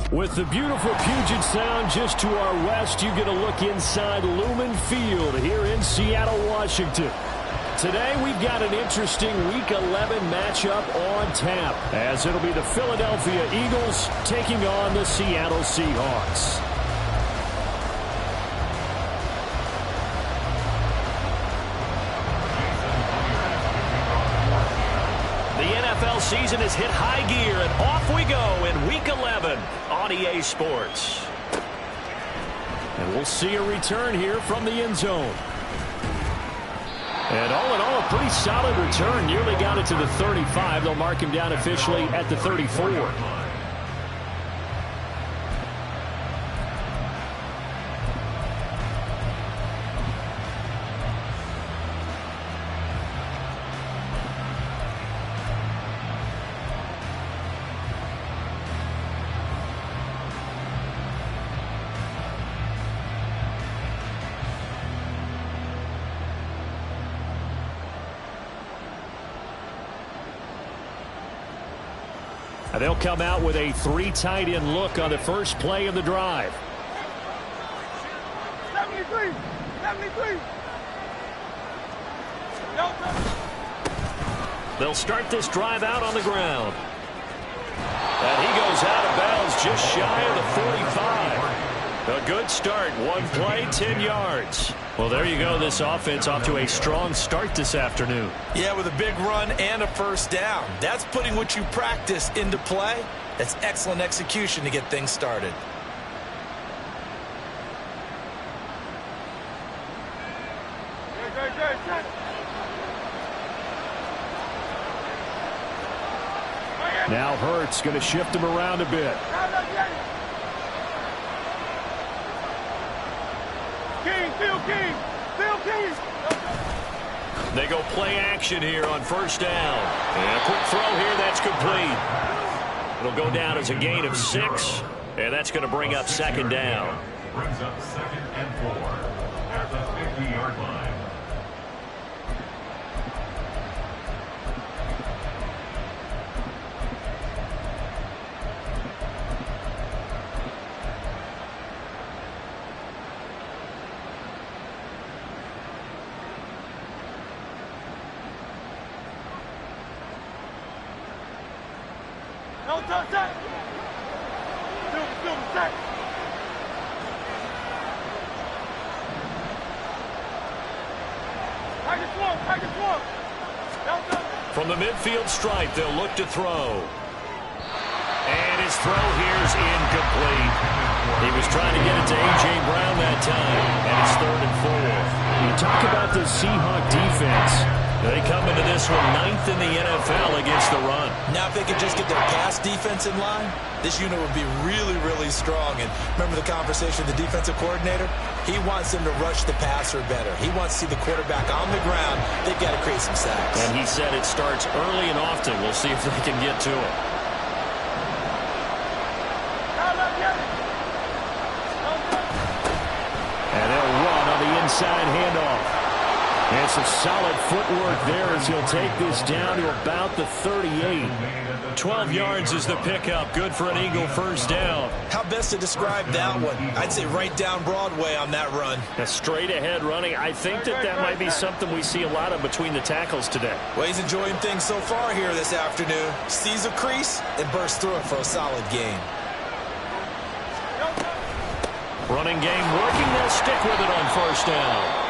With the beautiful Puget Sound just to our west, you get a look inside Lumen Field here in Seattle, Washington. Today we've got an interesting Week 11 matchup on tap, as it'll be the Philadelphia Eagles taking on the Seattle Seahawks. NFL season has hit high gear, and off we go in Week 11 on EA Sports. And we'll see a return here from the end zone. And all in all, a pretty solid return. Nearly got it to the 35. They'll mark him down officially at the 34. They'll come out with a 3 tight end look on the first play of the drive. 73. They'll start this drive out on the ground. And he goes out of bounds just shy of the 45. A good start. One play, 10 yards. Well, there you go. This offense off to a strong start this afternoon. Yeah, with a big run and a first down. That's putting what you practice into play. That's excellent execution to get things started. Now Hurts going to shift him around a bit. They go play action here on first down. And a quick throw here, that's complete. It'll go down as a gain of 6, and that's going to bring up second down. Brings up 2nd and 4 at the 50-yard line. From the midfield stripe, they'll look to throw. And his throw here's incomplete. He was trying to get it to A.J. Brown that time, and it's 3rd and 4. You talk about the Seahawk defense. They come into this one 9th in the NFL against the run. Now if they could just get their pass defense in line, this unit would be really, really strong. And remember the conversation with the defensive coordinator? He wants them to rush the passer better. He wants to see the quarterback on the ground. They've got to create some sacks. And he said it starts early and often. We'll see if they can get to it. And they'll run on the inside handoff. And some solid footwork there as he'll take this down to about the 38. 12 yards is the pickup. Good for an Eagle first down. How best to describe that one? I'd say right down Broadway on that run. A straight ahead running. I think that might be something we see a lot of between the tackles today. Well, he's enjoying things so far here this afternoon. Sees a crease and bursts through it for a solid gain. Running game working. They'll stick with it on first down.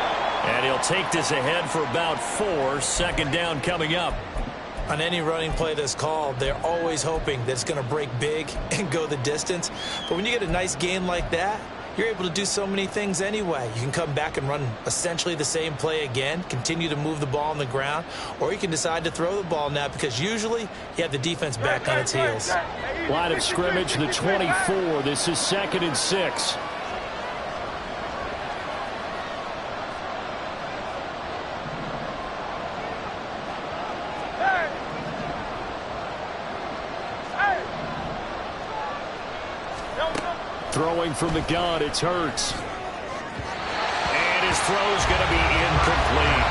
And he'll take this ahead for about 4. Second down coming up. On any running play that's called, they're always hoping that it's going to break big and go the distance. But when you get a nice gain like that, you're able to do so many things anyway. You can come back and run essentially the same play again, continue to move the ball on the ground, or you can decide to throw the ball now because usually you have the defense back on its heels. Line of scrimmage, the 24. This is 2nd and 6. Throwing from the gun, it's Hurts. And his throw's going to be incomplete.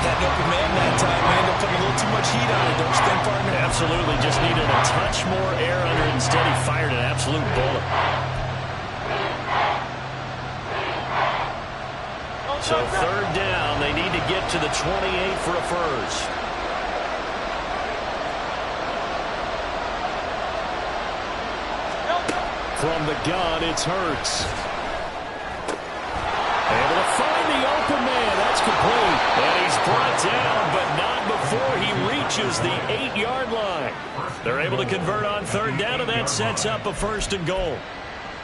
That open man that time may end up putting a little too much heat on it, don't you think, partner? Absolutely, just needed a touch more air under it. Instead, he fired an absolute bullet. So 3rd down, they need to get to the 28 for a first. From the gun, it's Hurts. Able to find the open man. That's complete. And he's brought down, but not before he reaches the 8-yard line. They're able to convert on 3rd down, and that sets up a 1st and goal.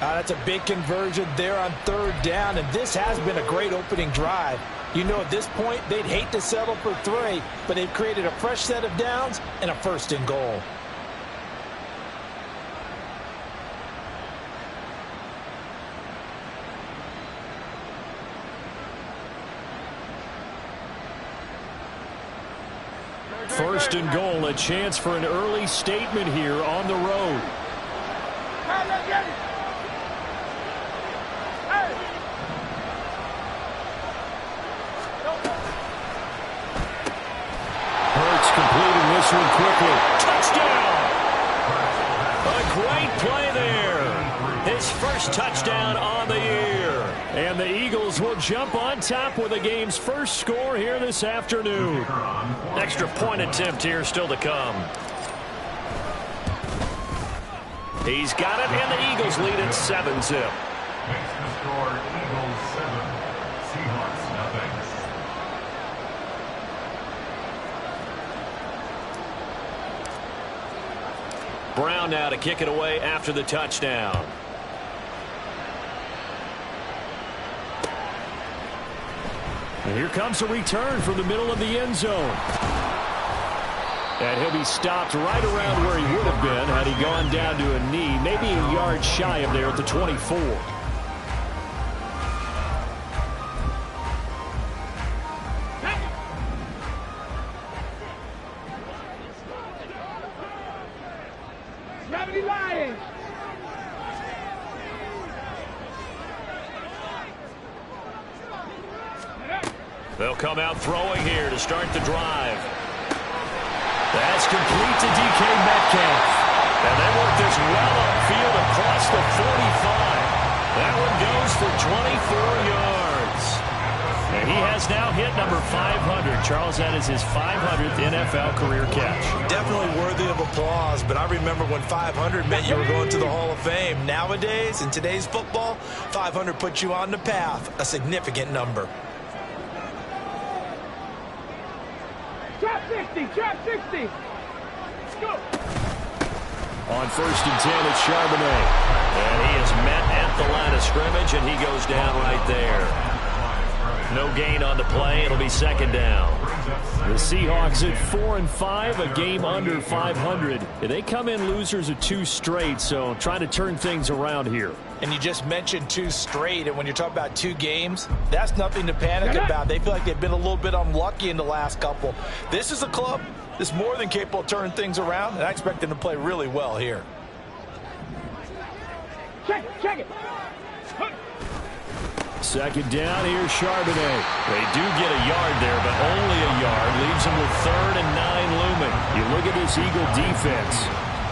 That's a big conversion there on 3rd down, and this has been a great opening drive. You know, at this point, they'd hate to settle for 3, but they've created a fresh set of downs and a 1st and goal. First and goal, a chance for an early statement here on the road. Hurts completing this one quickly. Touchdown! A great play there. His first touchdown on the year. And the Eagles will jump on top with the game's first score here this afternoon. Extra point attempt here still to come. He's got it, and the Eagles lead at 7-zip. Makes the score Eagles 7, Seahawks nothing. Brown now to kick it away after the touchdown. And here comes a return from the middle of the end zone. And he'll be stopped right around where he would have been had he gone down to a knee, maybe a yard shy of there at the 24. They'll come out throwing here to start the drive. That's complete to DK Metcalf. And they work this well upfield across the 45. That one goes for 24 yards. And he has now hit number 500. Charles, that is his 500th NFL career catch. Definitely worthy of applause, but I remember when 500 meant you were going to the Hall of Fame. Nowadays, in today's football, 500 puts you on the path, a significant number. Trap 60, trap 60. Let's go. On 1st and 10, it's Charbonnet. And he is met at the line of scrimmage, and he goes down right there. No gain on the play. It'll be 2nd down. The Seahawks at 4-5, a game under 500. They come in losers of 2 straight, so trying to turn things around here. And you just mentioned 2 straight, and when you're talking about 2 games, that's nothing to panic about. They feel like they've been a little bit unlucky in the last couple. This is a club that's more than capable of turning things around, and I expect them to play really well here. Check it. 2nd down, here's Charbonnet. They do get a yard there, but only a yard. Leaves them with 3rd and 9 looming. You look at this Eagle defense.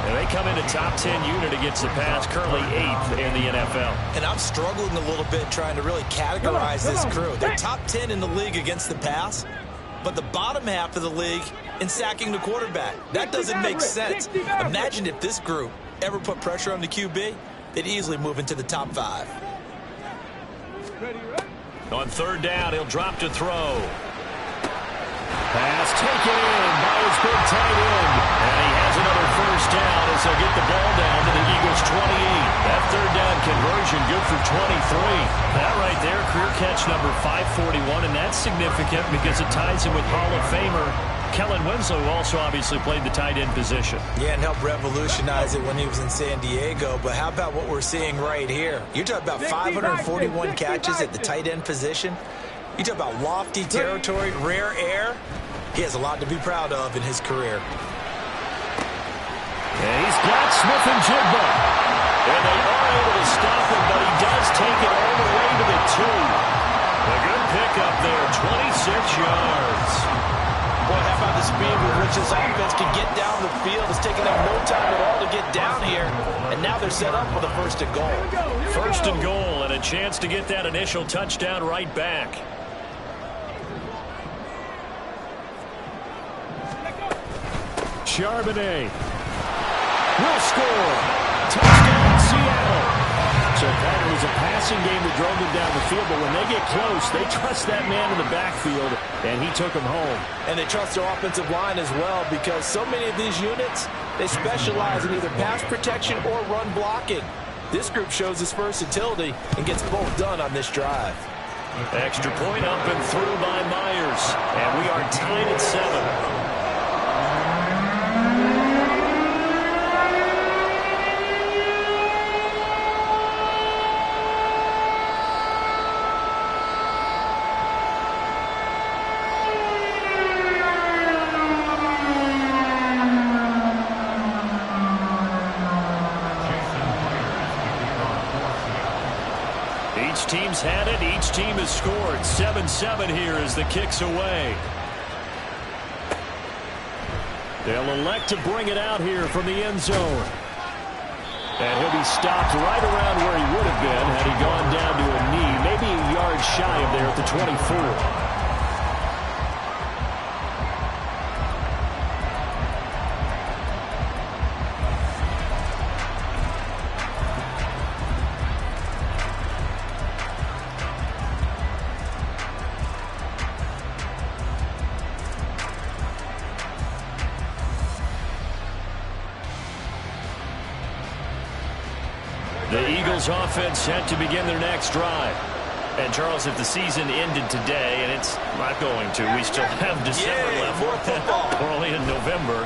And they come into top 10 unit against the pass, currently 8th in the NFL. And I'm struggling a little bit trying to really categorize this crew. They're top 10 in the league against the pass, but the bottom half of the league in sacking the quarterback. That doesn't make sense. Imagine if this group ever put pressure on the QB, they'd easily move into the top 5. On 3rd down, he'll drop to throw. Pass taken in by his big tight end. And he has another first down as they'll get the ball down to the Eagles' 28. That third down conversion good for 23. That right there, career catch number 541, and that's significant because it ties him with Hall of Famer Kellen Winslow, who also obviously played the tight end position. Yeah, and helped revolutionize it when he was in San Diego. But how about what we're seeing right here? You're talking about 541 catches at the tight end position. You talk about lofty territory, rare air. He has a lot to be proud of in his career. And he's got Smith-Njigba. And they are able to stop him, but he does take it all the way to the 2. A good pickup there, 26 yards. Boy, how about the speed with which this offense can get down the field? It's taken them no time at all to get down here. And now they're set up for the first and goal. First and goal, and a chance to get that initial touchdown right back. Charbonnet will score. Touchdown, Seattle. So that was a passing game that drove them down the field, but when they get close, they trust that man in the backfield, and he took them home. And they trust their offensive line as well, because so many of these units, they specialize in either pass protection or run blocking. This group shows its versatility and gets both done on this drive. Extra point up and through by Myers, and we are tied at 7. Each team's had it. Each team has scored. 7-7 here as the kick's away. They'll elect to bring it out here from the end zone. And he'll be stopped right around where he would have been had he gone down to a knee, maybe a yard shy of there at the 24. The Eagles offense set to begin their next drive. And, Charles, if the season ended today, and it's not going to, we still have December left. More football. We're only in November.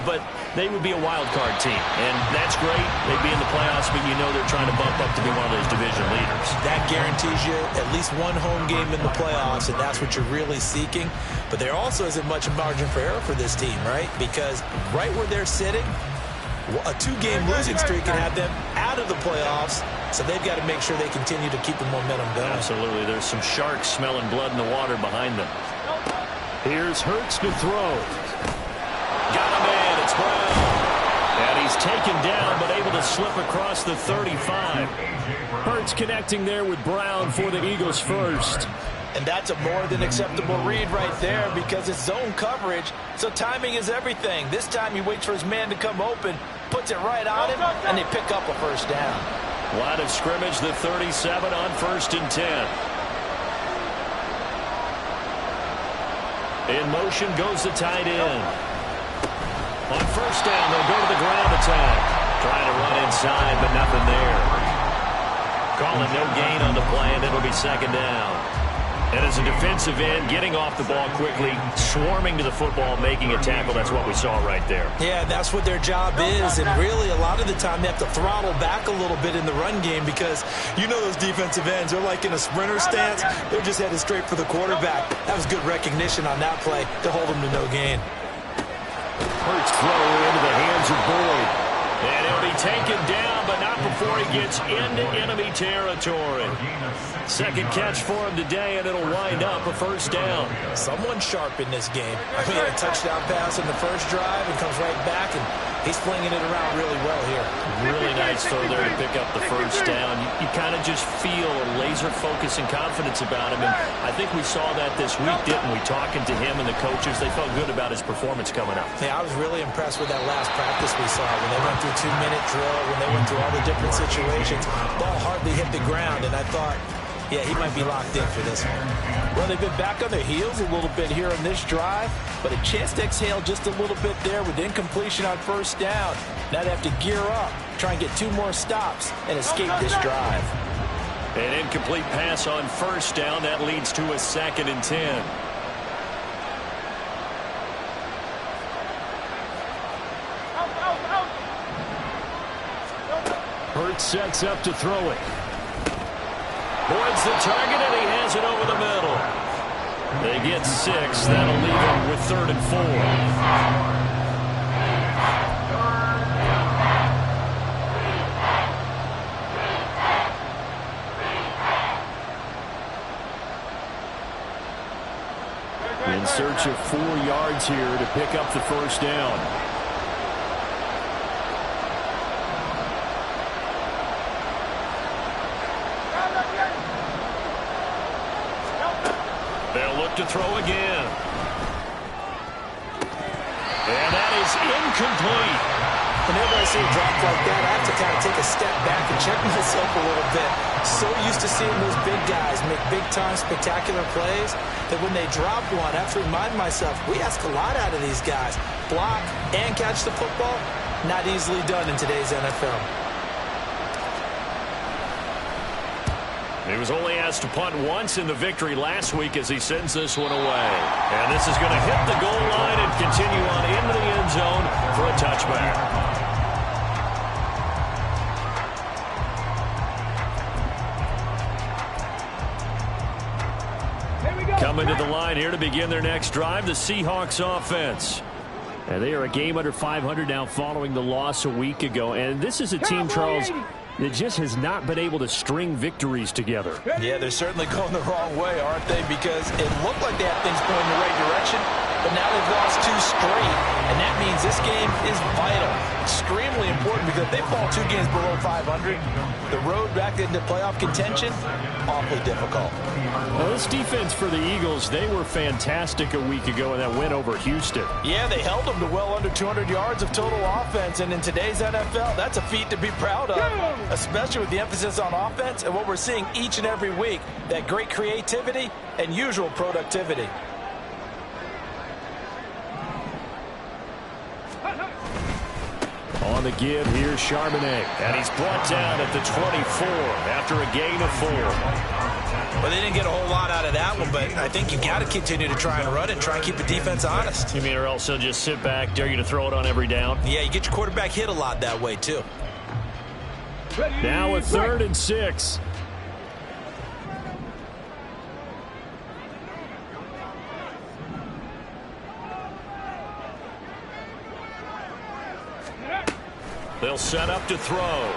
But they would be a wild card team. And that's great. They'd be in the playoffs, but you know they're trying to bump up to be one of those division leaders. That guarantees you at least one home game in the playoffs, and that's what you're really seeking. But there also isn't much margin for error for this team, right? Because right where they're sitting, a 2-game losing streak can have them out of the playoffs, so they've got to make sure they continue to keep the momentum going. Absolutely. There's some sharks smelling blood in the water behind them. Here's Hurts to throw. Got a man. It's Brown. And he's taken down, but able to slip across the 35. Hurts connecting there with Brown for the Eagles first. And that's a more than acceptable read right there because it's zone coverage, so timing is everything. This time he waits for his man to come open, puts it right on him, and they pick up a first down. Line of scrimmage, the 37 on 1st and 10. In motion goes the tight end. On first down, they'll go to the ground attack. Trying to run inside, but nothing there. Calling no gain on the play, and it'll be second down. And as a defensive end, getting off the ball quickly, swarming to the football, making a tackle, that's what we saw right there. Yeah, that's what their job is, and really a lot of the time they have to throttle back a little bit in the run game because you know those defensive ends, they're like in a sprinter stance. They're just headed straight for the quarterback. That was good recognition on that play to hold them to no gain. Hurts throw into the hands of Boyd. And he'll be taken down, but not before he gets into enemy territory. Second catch for him today, and it'll wind up a first down. Someone sharp in this game. I mean, a touchdown pass in the first drive and comes right back, and he's flinging it around really well here. Really nice throw there to pick up the first down. You kind of just feel a laser focus and confidence about him, and I think we saw that this week, didn't we? Talking to him and the coaches, they felt good about his performance coming up. Yeah, I was really impressed with that last practice we saw when they went through 2-minute drill, when they went through all the different situations. Ball hardly hit the ground, and I thought, Yeah, he might be locked in for this one. Well, they've been back on their heels a little bit here on this drive, but a chance to exhale just a little bit there with incompletion on first down. Now they have to gear up, try and get 2 more stops, and escape this drive. An incomplete pass on first down. That leads to a 2nd and 10. Hurts sets up to throw it. Boyd's the target, and he has it over the middle. They get 6. That'll leave him with 3rd and 4. In search of 4 yards here to pick up the first down. They'll look to throw again. And that is incomplete. Whenever I see a drop like that, I have to kind of take a step back and check myself a little bit. So used to seeing those big guys make big-time spectacular plays that when they drop one, I have to remind myself, we ask a lot out of these guys. Block and catch the football, not easily done in today's NFL. He was only asked to punt once in the victory last week as he sends this one away. And this is going to hit the goal line and continue on into the end zone for a touchback. Coming to the line here to begin their next drive, the Seahawks offense. And they are a game under 500 now following the loss a week ago. And this is a team, Charles, that just has not been able to string victories together. Yeah, they're certainly going the wrong way, aren't they? Because it looked like they had things going in the right direction, but now they've lost 2 straight. And that means this game is vital, extremely important, because if they fall 2 games below 500, the road back into playoff contention, awfully difficult. Well, this defense for the Eagles, they were fantastic a week ago in that win over Houston. Yeah, they held them to well under 200 yards of total offense, and in today's NFL, that's a feat to be proud of, especially with the emphasis on offense and what we're seeing each and every week, that great creativity and usual productivity. On the give, here's Charbonnet. And he's brought down at the 24 after a gain of 4. Well, they didn't get a whole lot out of that one, but I think you got to continue to try and run and try and keep the defense honest. You mean or else he'll just sit back, dare you to throw it on every down? Yeah, you get your quarterback hit a lot that way, too. Now a 3rd and 6. They'll set up to throw. Open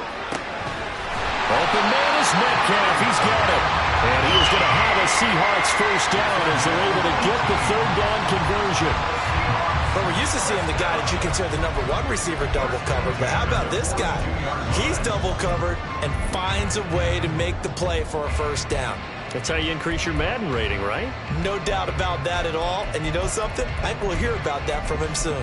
man is Metcalf. He's got it. And he is going to have a Seahawks first down as they're able to get the 3rd down conversion. But we're used to seeing the guy that you consider the #1 receiver double covered. But how about this guy? He's double covered and finds a way to make the play for a first down. That's how you increase your Madden rating, right? No doubt about that at all. And you know something? I think we'll hear about that from him soon.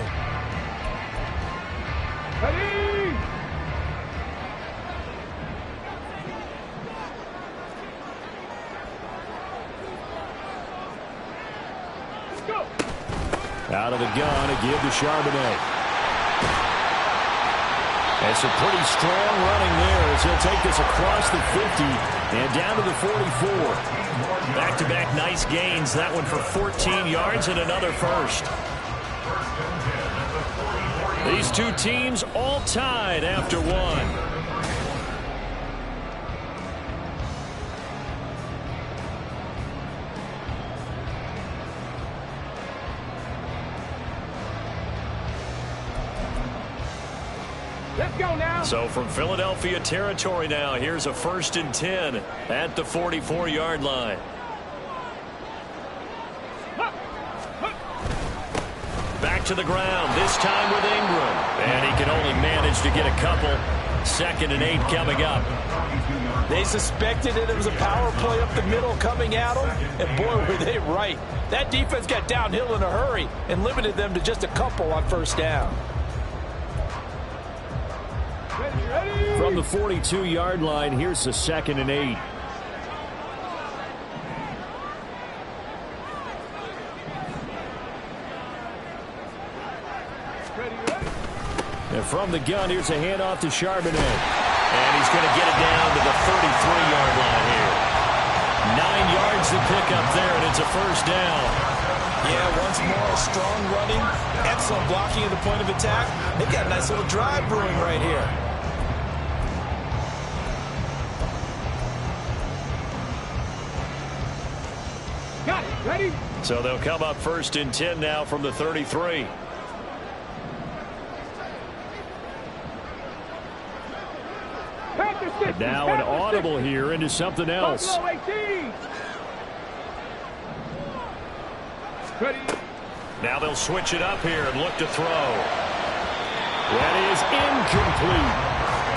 Out of the gun, a give to Charbonnet. And some pretty strong running there as he'll take this across the 50 and down to the 44. Back-to-back nice gains. That one for 14 yards and another first. These 2 teams all tied after 1. Let's go now. So from Philadelphia territory now, here's a 1st and 10 at the 44-yard line. Back to the ground, this time with Ingram. And he can only manage to get a couple. 2nd and 8 coming up. They suspected it was a power play up the middle coming at them, and boy, were they right. That defense got downhill in a hurry and limited them to just a couple on first down. From the 42-yard line, here's the 2nd and 8. And from the gun, here's a handoff to Charbonnet. And he's going to get it down to the 33-yard line here. 9 yards to pick up there, and it's a first down. Yeah, once more, strong running, excellent blocking at the point of attack. They've got a nice little drive brewing right here. Got it. Ready? So they'll come up 1st and 10 now from the 33. Now an audible here into something else. Ready? Now they'll switch it up here and look to throw. That is incomplete.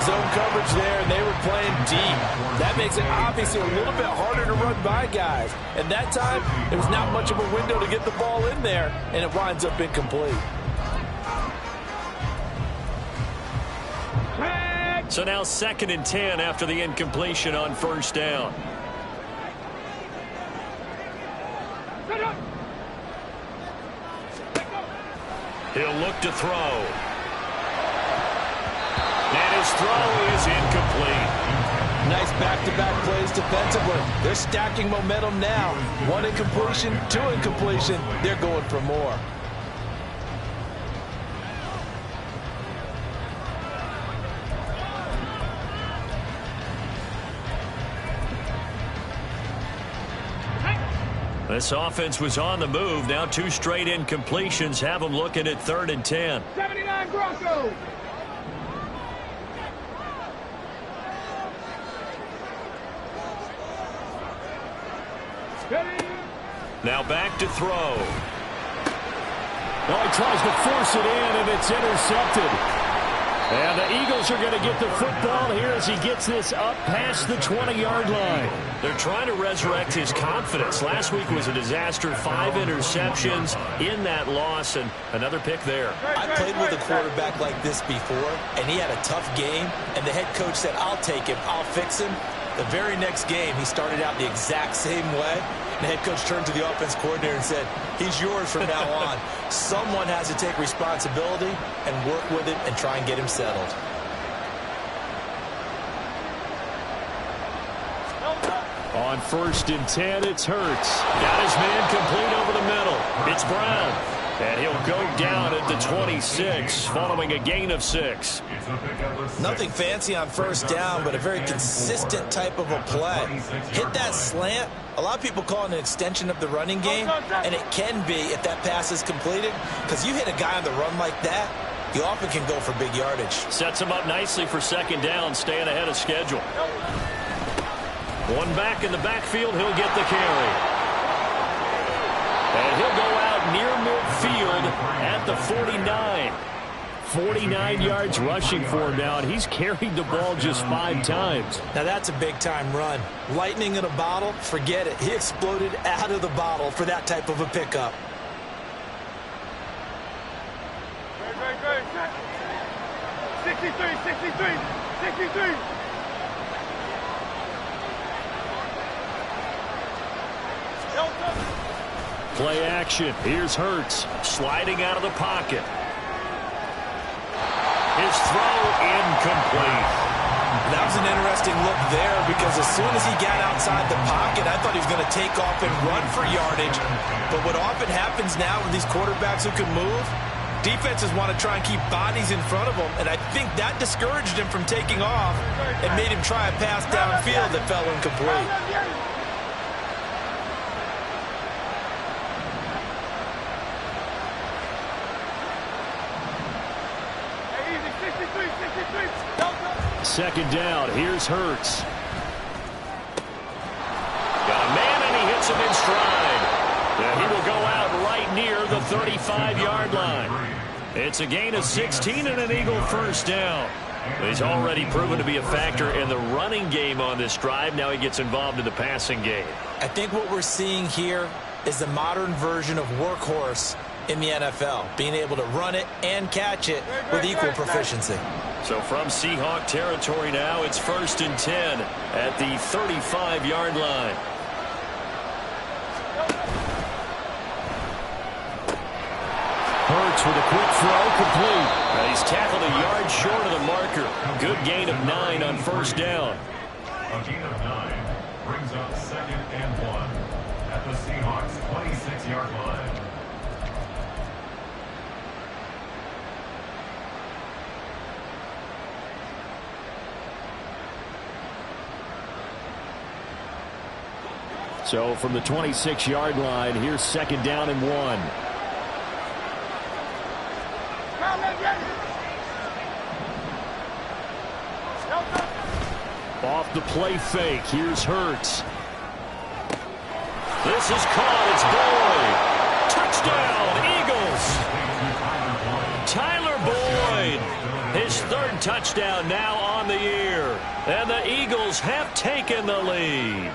Zone coverage there, and they were playing deep. That makes it obviously a little bit harder to run by guys. And that time, there was not much of a window to get the ball in there, and it winds up incomplete. So now 2nd and 10 after the incompletion on 1st down. He'll look to throw. And his throw is incomplete. Nice back-to-back plays defensively. They're stacking momentum now. 1 incompletion, 2 incompletion. They're going for more. This offense was on the move. Now 2 straight incompletions have them looking at 3rd and 10. 79 Broncos. Now back to throw. Well, he tries to force it in, and it's intercepted. And the Eagles are going to get the football here as he gets this up past the 20-yard line. They're trying to resurrect his confidence. Last week was a disaster. 5 interceptions in that loss, and another pick there. I played with a quarterback like this before, and he had a tough game, and the head coach said, I'll take him, I'll fix him. The very next game, he started out the exact same way. The head coach turned to the offense coordinator and said, he's yours from now on. Someone has to take responsibility and work with it and try and get him settled. On 1st and 10, it's Hurts. Got his man complete over the middle. It's Brown. And he'll go down at the 26 following a gain of 6. Nothing fancy on 1st down, but a very consistent type of a play. Hit that slant. A lot of people call it an extension of the running game, and it can be if that pass is completed, because you hit a guy on the run like that, you often can go for big yardage. Sets him up nicely for 2nd down, staying ahead of schedule. 1 back in the backfield, he'll get the carry. And he'll go out near midfield at the 49. 49 yards rushing for him now, and he's carried the ball just 5 times. Now that's a big-time run. Lightning in a bottle, forget it. He exploded out of the bottle for that type of a pickup. Great. 63. Play action. Here's Hurts. Sliding out of the pocket. His throw incomplete. That was an interesting look there because as soon as he got outside the pocket, I thought he was going to take off and run for yardage. But what often happens now with these quarterbacks who can move, defenses want to try and keep bodies in front of them, and I think that discouraged him from taking off and made him try a pass downfield that fell incomplete. Second down. Here's Hurts. Got a man, and he hits him in stride. And he will go out right near the 35-yard line. It's a gain of 16 and an Eagle 1st down. He's already proven to be a factor in the running game on this drive. Now he gets involved in the passing game. I think what we're seeing here is the modern version of workhorse in the NFL, being able to run it and catch it with equal proficiency. So from Seahawk territory now, it's 1st and 10 at the 35-yard line. Hurts Looks for the quick throw, complete. He's tackled a yard short of the marker. Good gain of 9 on first down. A gain of 9 brings up 2nd and 1 at the Seahawks' 26-yard line. So from the 26-yard line, here's 2nd down and 1. Off the play fake, here's Hurts. This is caught. It's Boyd. Tyler Boyd. His 3rd touchdown now on the year. And the Eagles have taken the lead.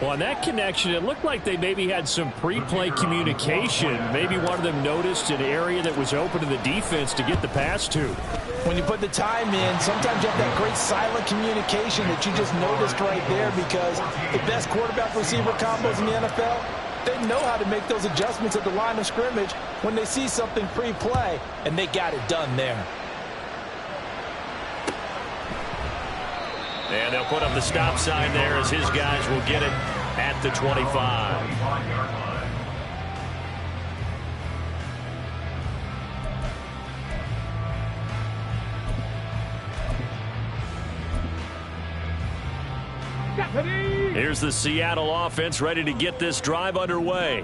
Well, on that connection, it looked like they maybe had some pre-play communication. Maybe one of them noticed an area that was open to the defense to get the pass to. When you put the time in, sometimes you have that great silent communication that you just noticed right there, because the best quarterback-receiver combos in the NFL, they know how to make those adjustments at the line of scrimmage when they see something pre-play, and they got it done there. And they'll put up the stop sign there as his guys will get it at the 25. Here's the Seattle offense ready to get this drive underway.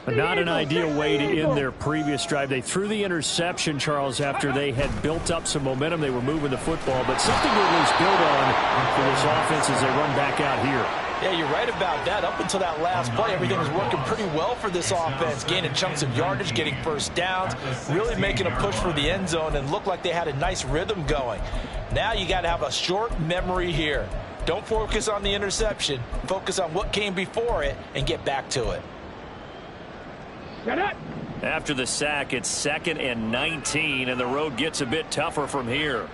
Not an ideal way to end their previous drive. They threw the interception, Charles, after they had built up some momentum. They were moving the football, but something to at least build on for this offense as they run back out here. Yeah, you're right about that. Up until that last play, everything was working pretty well for this offense. Gaining chunks of yardage, getting first downs, really making a push for the end zone, and looked like they had a nice rhythm going. Now you got to have a short memory here. Don't focus on the interception. Focus on what came before it and get back to it. After the sack, it's 2nd and 19, and the road gets a bit tougher from here.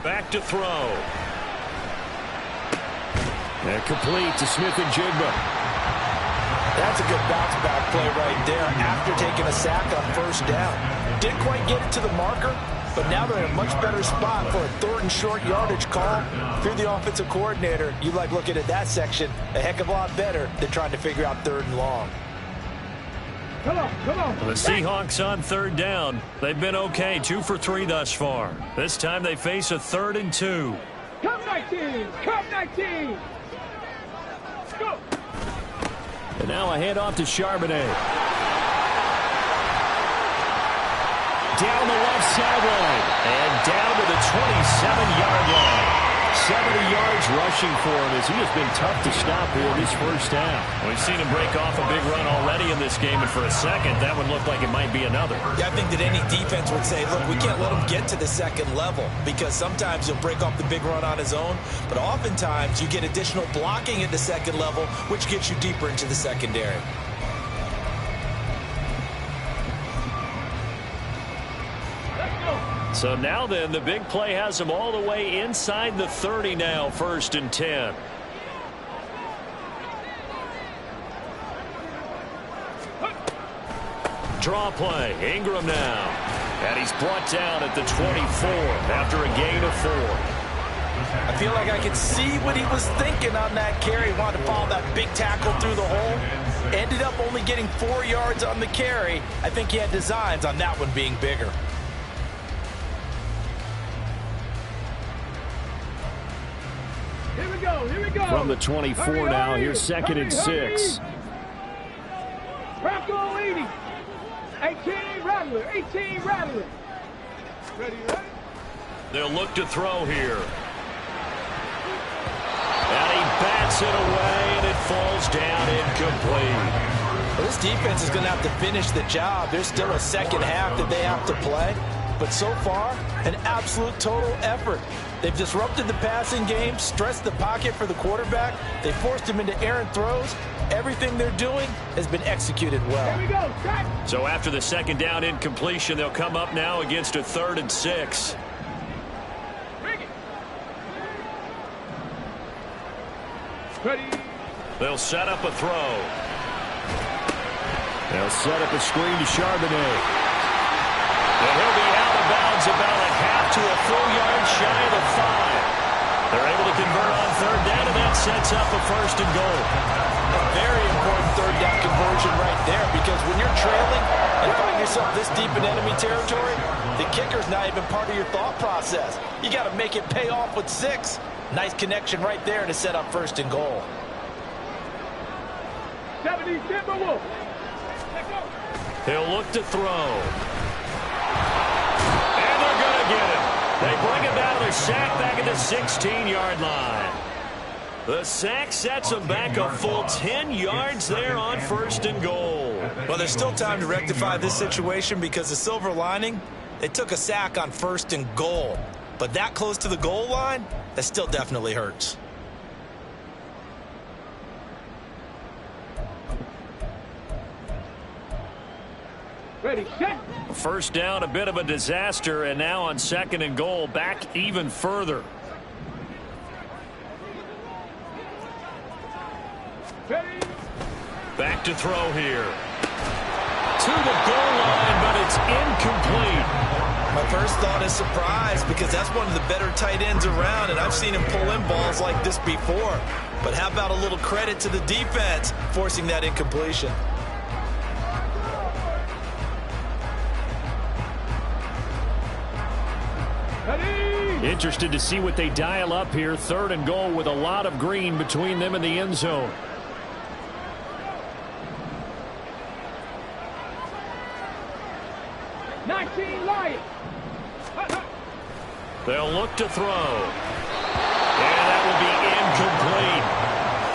Back to throw. And complete to Smith-Njigba. That's a good bounce-back play right there after taking a sack on first down. Didn't quite get it to the marker, but now they're in a much better spot for a 3rd and short yardage call. If you're the offensive coordinator, you like looking at that section a heck of a lot better than trying to figure out 3rd and long. Come on. The Seahawks on 3rd down. They've been okay, 2 for 3 thus far. This time they face a 3rd and 2. Come 19. Go. And now a handoff to Charbonnet. Down the left sideline and down to the 27-yard line. 70 yards rushing for him as he has been tough to stop here in this first half. We've seen him break off a big run already in this game, and for a second, that would look like it might be another. Yeah, I think that any defense would say, look, we can't let him get to the 2nd level, because sometimes he'll break off the big run on his own, but oftentimes you get additional blocking at the 2nd level, which gets you deeper into the secondary. So now then, the big play has them all the way inside the 30 now, 1st and 10. Draw play, Ingram now. And he's brought down at the 24 after a gain of 4. I feel like I could see what he was thinking on that carry. He wanted to follow that big tackle through the hole. Ended up only getting 4 yards on the carry. I think he had designs on that one being bigger. Here we go. From the 24 now, here's 2nd and 6. Bronco 80. 18 Rattler. Ready? They'll look to throw here. And he bats it away, and it falls down incomplete. Well, this defense is going to have to finish the job. There's still a second half that they have to play. But so far, an absolute total effort. They've disrupted the passing game, stressed the pocket for the quarterback. They forced him into errant throws. Everything they're doing has been executed well. Here we go. Back. So after the 2nd down incompletion, they'll come up now against a 3rd and 6. Bring it. Ready. They'll set up a throw. They'll set up a screen to Charbonnet. And he'll be out of bounds about a half to a full yard shy of the 5. They're able to convert on third down, and that sets up a first and goal. A very important third down conversion right there, because when you're trailing and find yourself this deep in enemy territory, the kicker's not even part of your thought process. You got to make it pay off with 6. Nice connection right there to set up first and goal. 70 Timberwolves. He'll look to throw. And they're going to get it. They bring him down to the sack back at the 16-yard line. The sack sets him back a full 10 yards there on first and goal. Well, there's still time to rectify this situation, because the silver lining, they took a sack on first and goal. But that close to the goal line, that still definitely hurts. Ready, set. First down, a bit of a disaster, and now on second and goal, back even further. Ready. Back to throw here. To the goal line, but it's incomplete. My first thought is surprise, because that's one of the better tight ends around, and I've seen him pull in balls like this before. But how about a little credit to the defense forcing that incompletion? Ready. Interested to see what they dial up here. Third and goal with a lot of green between them and the end zone. Lions. They'll look to throw. And that will be incomplete.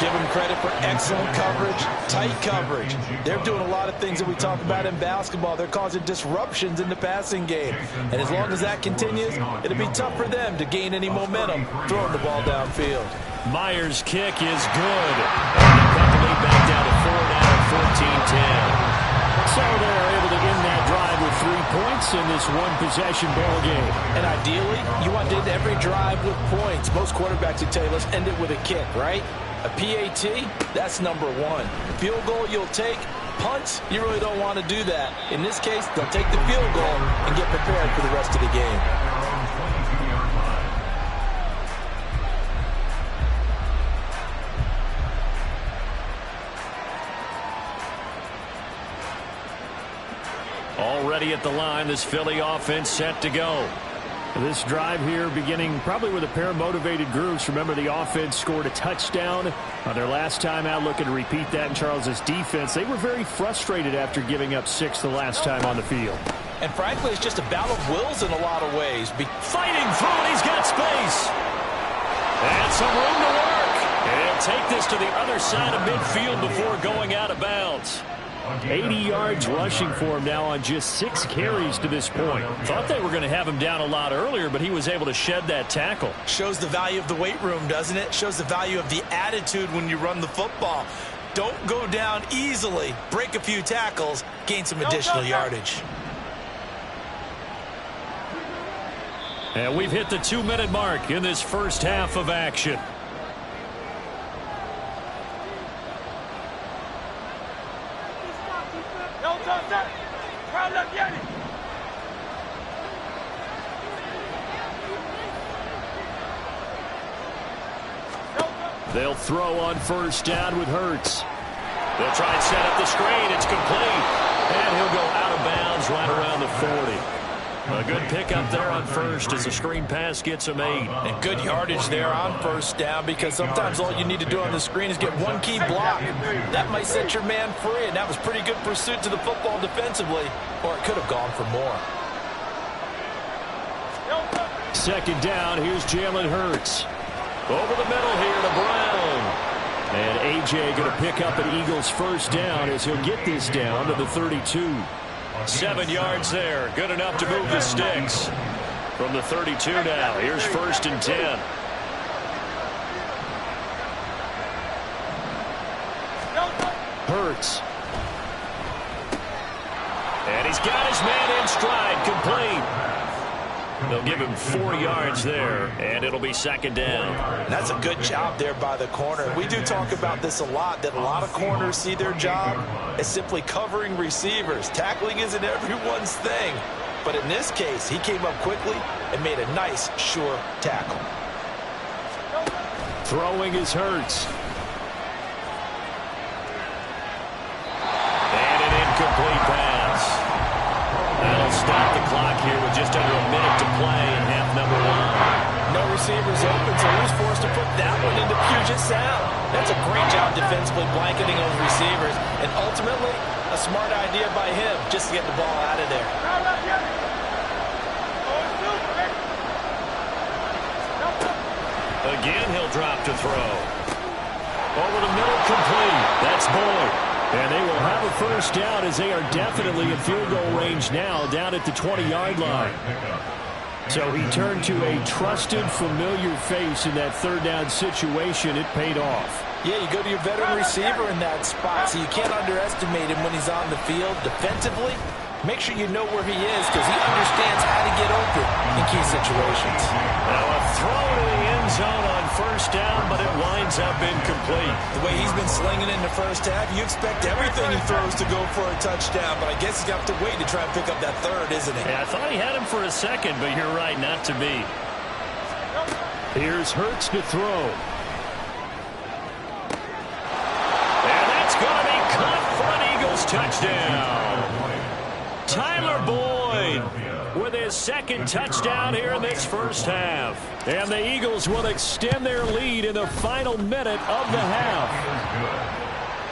Give them credit for excellent coverage, tight coverage. They're doing a lot of things that we talk about in basketball. They're causing disruptions in the passing game. And as long as that continues, it'll be tough for them to gain any momentum throwing the ball downfield. Myers' kick is good. And they cut the lead back down to 4 now at 14-10. So they're able to end that drive with 3 points in this one-possession ball game. And ideally, you want to end every drive with points. Most quarterbacks would tell you, let's end it with a kick, right? A PAT, that's number 1. Field goal you'll take. Punts, you really don't want to do that. In this case, they'll take the field goal and get prepared for the rest of the game. Already at the line, this Philly offense set to go. This drive here beginning probably with a pair of motivated groups. Remember, the offense scored a touchdown on their last time out, looking to repeat that in Charles's defense. They were very frustrated after giving up 6 the last time on the field. And frankly, it's just a battle of wills in a lot of ways. Fighting through, and he's got space. And some room to work. And he'll take this to the other side of midfield before going out of bounds. 80 yards rushing for him now on just 6 carries to this point. Thought they were going to have him down a lot earlier, but he was able to shed that tackle. Shows the value of the weight room, doesn't it? Shows the value of the attitude when you run the football. Don't go down easily. Break a few tackles. Gain some additional yardage. And we've hit the 2-minute mark in this first half of action. They'll throw on first down with Hurts. They'll try and set up the screen. It's complete. And he'll go out of bounds right around the 40. A good pickup there on first as the screen pass gets him 8. And good yardage there on first down, because sometimes all you need to do on the screen is get one key block. That might set your man free, and that was pretty good pursuit to the football defensively, or it could have gone for more. Second down, here's Jalen Hurts. Over the middle here to Brown. And A.J. going to pick up an Eagles first down as he'll get this down to the 32. 7 yards there. Good enough to move the sticks. From the 32 now. Here's first and 10. Hurts. And he's got his man in stride. Complete. They'll give him 4 yards there, and it'll be second down. That's a good job there by the corner. We do talk about this a lot, that a lot of corners see their job as simply covering receivers. Tackling isn't everyone's thing. But in this case, he came up quickly and made a nice, sure tackle. Throwing is Hurts. And an incomplete pass. That'll stop the clock here with just under a minute to play in half number 1. No receivers open, so he was forced to put that one into Puget Sound. That's a great job defensively blanketing those receivers. And ultimately, a smart idea by him just to get the ball out of there. Again, he'll drop to throw. Over the middle, complete. That's Boyd. And they will have a first down as they are definitely in field goal range now, down at the 20-yard line. So he turned to a trusted, familiar face in that third down situation. It paid off. Yeah, you go to your veteran receiver in that spot, so you can't underestimate him when he's on the field. Defensively, make sure you know where he is because he understands how to get open in key situations. Now a throw to the end zone on first down, but it winds up incomplete. The way he's been slinging in the first half, you expect everything he throws to go for a touchdown, but I guess he's got to wait to try and pick up that third, isn't he? Yeah, I thought he had him for a second, but you're right, not to be. Here's Hurts to throw. And that's going to be caught for an Eagles touchdown. Tyler Boyd with his second touchdown here in this first half. And the Eagles will extend their lead in the final minute of the half.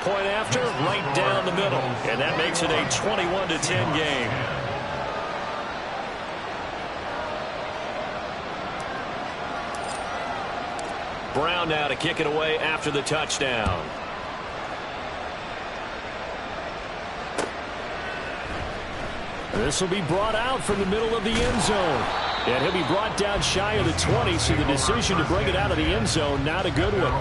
Point after, right down the middle. And that makes it a 21-10 game. Brown now to kick it away after the touchdown. This will be brought out from the middle of the end zone. And he'll be brought down shy of the 20, so the decision to bring it out of the end zone, not a good one.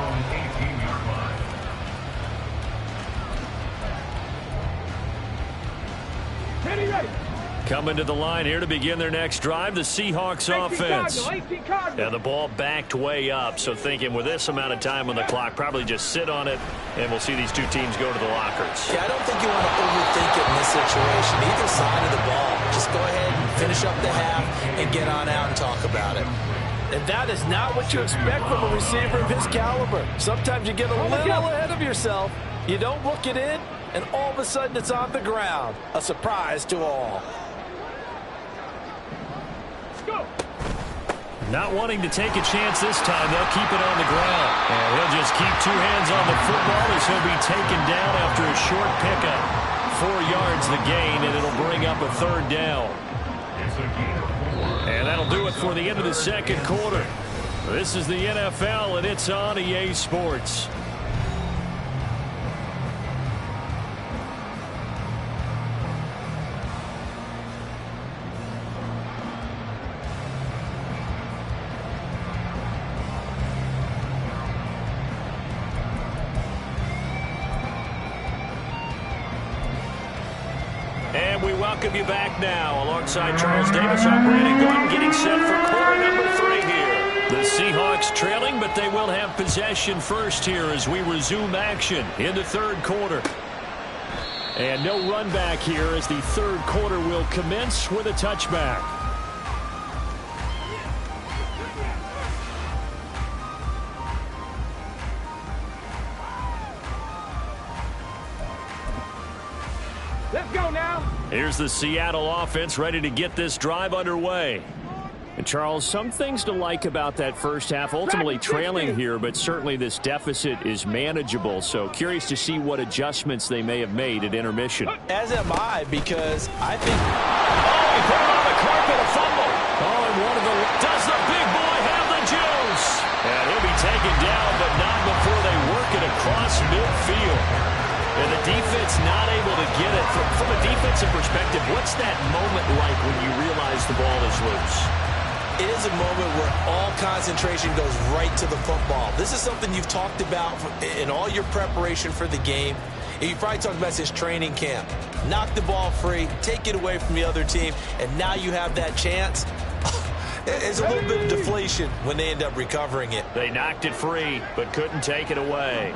Ready. Coming to the line here to begin their next drive, the Seahawks offense. And the ball backed way up, so thinking with this amount of time on the clock, probably just sit on it, and we'll see these two teams go to the lockers. Yeah, I don't think you want to overthink it in this situation. Either side of the ball. Just go ahead and finish up the half and get on out and talk about it. And that is not what you expect from a receiver of his caliber. Sometimes you get a little ahead of yourself. You don't look it in, and all of a sudden it's on the ground. A surprise to all. Not wanting to take a chance this time, they'll keep it on the ground. And he'll just keep 2 hands on the football as he'll be taken down after a short pickup. 4 yards the gain, and it'll bring up a third down. And that'll do it for the end of the second quarter. This is the NFL, and it's on EA Sports. And we welcome you back now. Alongside Charles Davis, I'm Brandon Gordon, getting set for quarter number 3 here. The Seahawks trailing, but they will have possession first here as we resume action in the third quarter. And no run back here as the third quarter will commence with a touchback. Let's go now. Here's the Seattle offense ready to get this drive underway. And Charles, some things to like about that first half. Ultimately trailing here, but certainly this deficit is manageable. So curious to see what adjustments they may have made at intermission. As am I, because I think... Oh, he put it on the carpet, a fumble. Oh, and one of the... Does the big boy have the juice? And he'll be taken down, but not before they work it across midfield. And the defense not able to get it. From a defensive perspective, what's that moment like when you realize the ball is loose? It is a moment where all concentration goes right to the football. This is something you've talked about in all your preparation for the game. And you probably talked about this training camp. Knock the ball free, take it away from the other team, and now you have that chance. It's a little bit of deflation when they end up recovering it. They knocked it free, but couldn't take it away.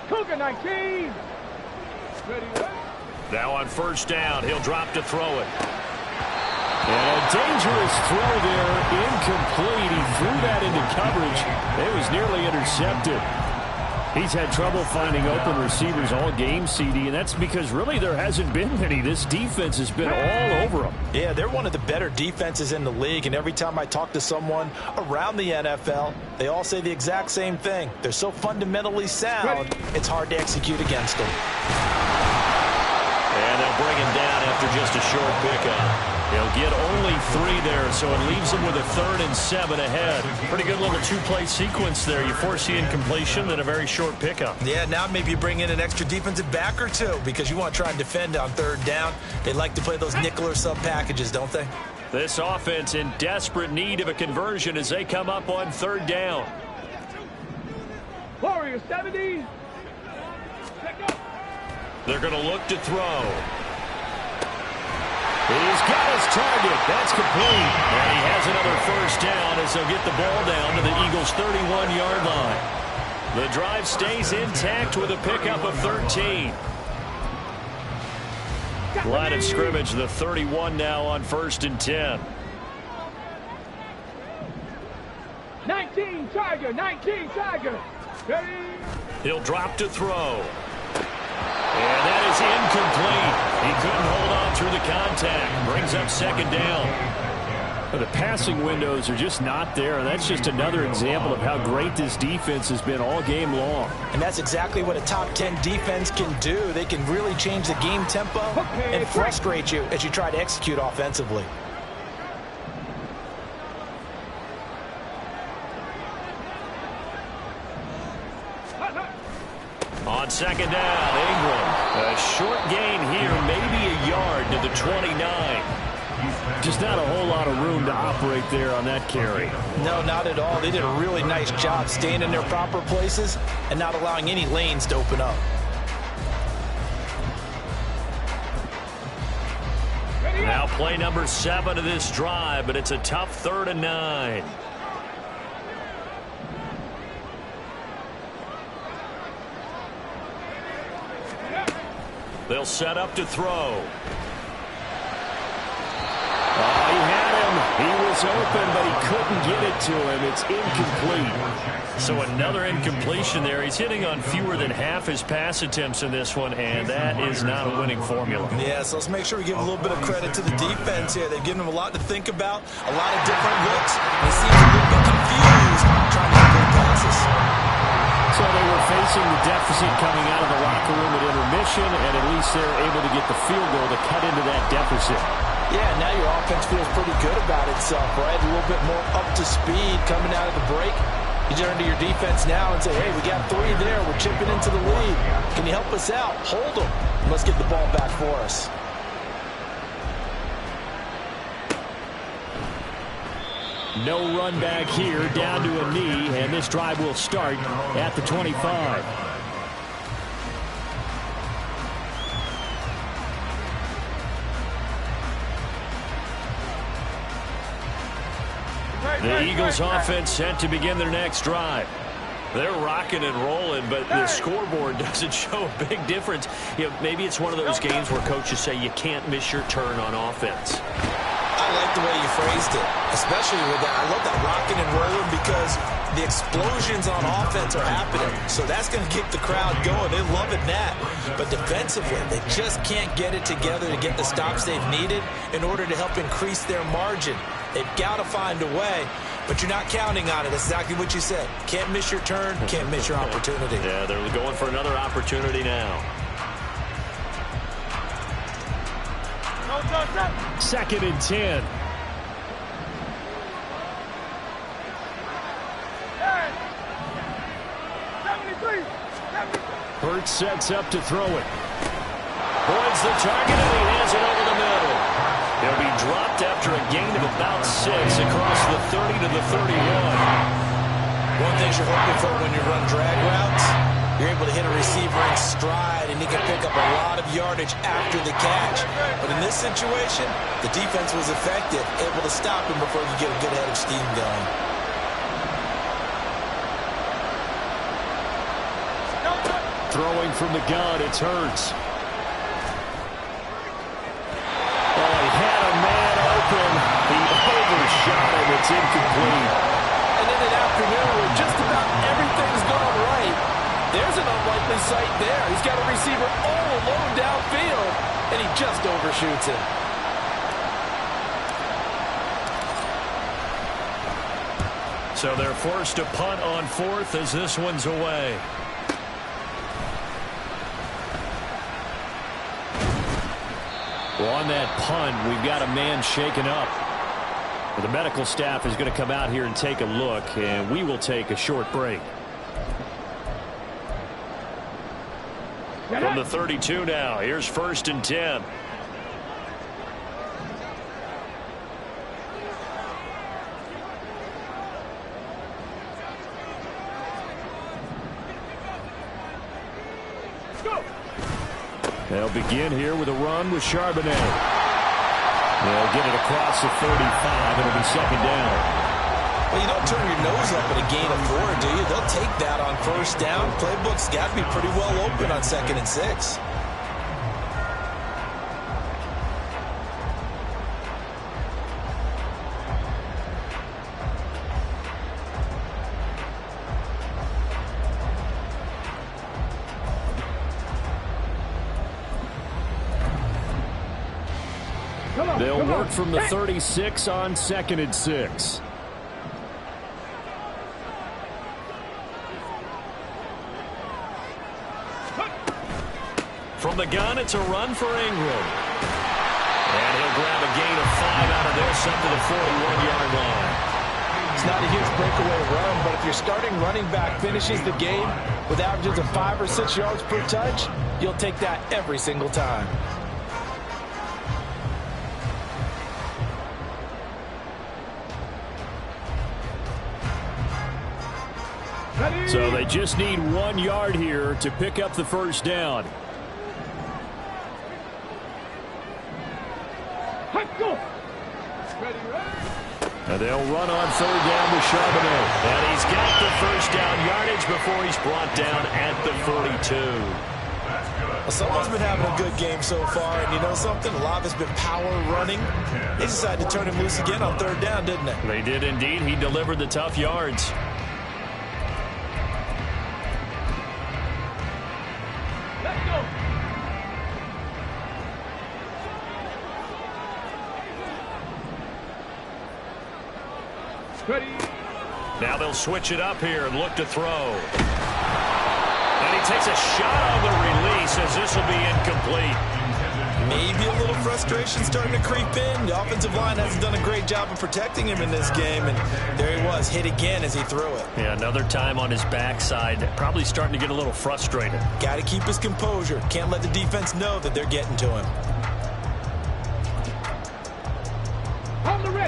Cougar 19. Ready. Now on first down, he'll drop to throw it. And a dangerous throw there, incomplete. He threw that into coverage. It was nearly intercepted. He's had trouble finding open receivers all game, CD, and that's because really there hasn't been many. This defense has been all over them. Yeah, they're one of the better defenses in the league, and every time I talk to someone around the NFL, they all say the exact same thing. They're so fundamentally sound, it's hard to execute against them. And they'll bring him down after just a short pickup. He'll get only 3 there, so it leaves him with a 3rd and 7 ahead. Pretty good little 2-play sequence there. You force the incompletion, then a very short pickup. Yeah, now maybe you bring in an extra defensive back or 2 because you want to try and defend on 3rd down. They like to play those nickel or sub packages, don't they? This offense in desperate need of a conversion as they come up on 3rd down. Warrior 70. They're going to look to throw. He's got his target. That's complete. And he has another first down as they'll get the ball down to the Eagles' 31-yard line. The drive stays intact with a pickup of 13. Line of scrimmage, the 31 now on 1st and 10. 19 Tiger. 19 Tiger. Ready. He'll drop to throw. And that is incomplete. He couldn't hold on through the contact. Brings up 2nd down. But the passing windows are just not there, and that's just another example of how great this defense has been all game long. And that's exactly what a top 10 defense can do. They can really change the game tempo and frustrate you as you try to execute offensively. On 2nd down, Ingram. A short gain here, maybe a yard to the 29. Just not a whole lot of room to operate there on that carry. No, not at all. They did a really nice job staying in their proper places and not allowing any lanes to open up. Now play number 7 of this drive, but it's a tough 3rd and 9. They'll set up to throw. Oh, he had him. He was open, but he couldn't get it to him. It's incomplete. So another incompletion there. He's hitting on fewer than half his pass attempts in this one, and that is not a winning formula. Yeah, so let's make sure we give a little bit of credit to the defense here. They've given him a lot to think about, a lot of different looks. He seems a little bit confused trying to complete passes. So they were facing the deficit coming out of the locker room at intermission, and at least they're able to get the field goal to cut into that deficit. Yeah, now your offense feels pretty good about itself, right? A little bit more up to speed coming out of the break. You turn to your defense now and say, hey, we got 3 there. We're chipping into the lead. Can you help us out? Hold them. Let's get the ball back for us. No run back here, down to a knee, and this drive will start at the 25. The Eagles offense set to begin their next drive. They're rocking and rolling, but the scoreboard doesn't show a big difference. You know, maybe it's one of those games where coaches say you can't miss your turn on offense. I like the way you phrased it, especially with that. I love that rocking and rolling because the explosions on offense are happening. So that's going to keep the crowd going. They're loving that. But defensively, they just can't get it together to get the stops they've needed in order to help increase their margin. They've got to find a way, but you're not counting on it. That's exactly what you said. Can't miss your turn, can't miss your opportunity. Yeah, they're going for another opportunity now. 2nd and 10. Hurts sets up to throw it. Boyd's the target, and he hands it over the middle. He'll be dropped after a gain of about 6 across the 30 to the 31. One thing you're hoping for when you run drag routes you're able to hit a receiver in stride, and he can pick up a lot of yardage after the catch. But in this situation, the defense was effective, able to stop him before he could get a good head of steam going. Throwing from the gun, it's Hurts. Oh, he had a man open. He overshot him. It's incomplete. And in an afternoon where just about everything's gone right, there's an unlikely sight there. He's got a receiver all alone downfield, and he just overshoots him. So they're forced to punt on 4th as this one's away. Well, on that punt, we've got a man shaken up. The medical staff is going to come out here and take a look, and we will take a short break. From the 32 now, here's 1st and 10. They'll begin here with a run with Charbonnet. They'll get it across the 35. It'll be 2nd down. Well, you don't turn your nose up at a gain of 4, do you? They'll take that on 1st down. Playbook's got to be pretty well open on 2nd and 6. They'll work from the 36 on 2nd and 6. From the gun, it's a run for Ingram. And he'll grab a gain of 5 out of this up to the 41-yard line. It's not a huge breakaway run, but if your starting running back finishes the game with averages of 5 or 6 yards per touch, you'll take that every single time. So they just need 1 yard here to pick up the 1st down. And they'll run on 3rd down with Charbonnet. And he's got the 1st down yardage before he's brought down at the 42. Well, someone's been having a good game so far, and you know something? A lot of it's been power running. They decided to turn him loose again on 3rd down, didn't they? They did indeed. He delivered the tough yards. Now they'll switch it up here and look to throw. And he takes a shot on the release as this will be incomplete. Maybe a little frustration starting to creep in. The offensive line hasn't done a great job of protecting him in this game, and there he was, hit again as he threw it. Yeah, another time on his backside, probably starting to get a little frustrated. Got to keep his composure. Can't let the defense know that they're getting to him.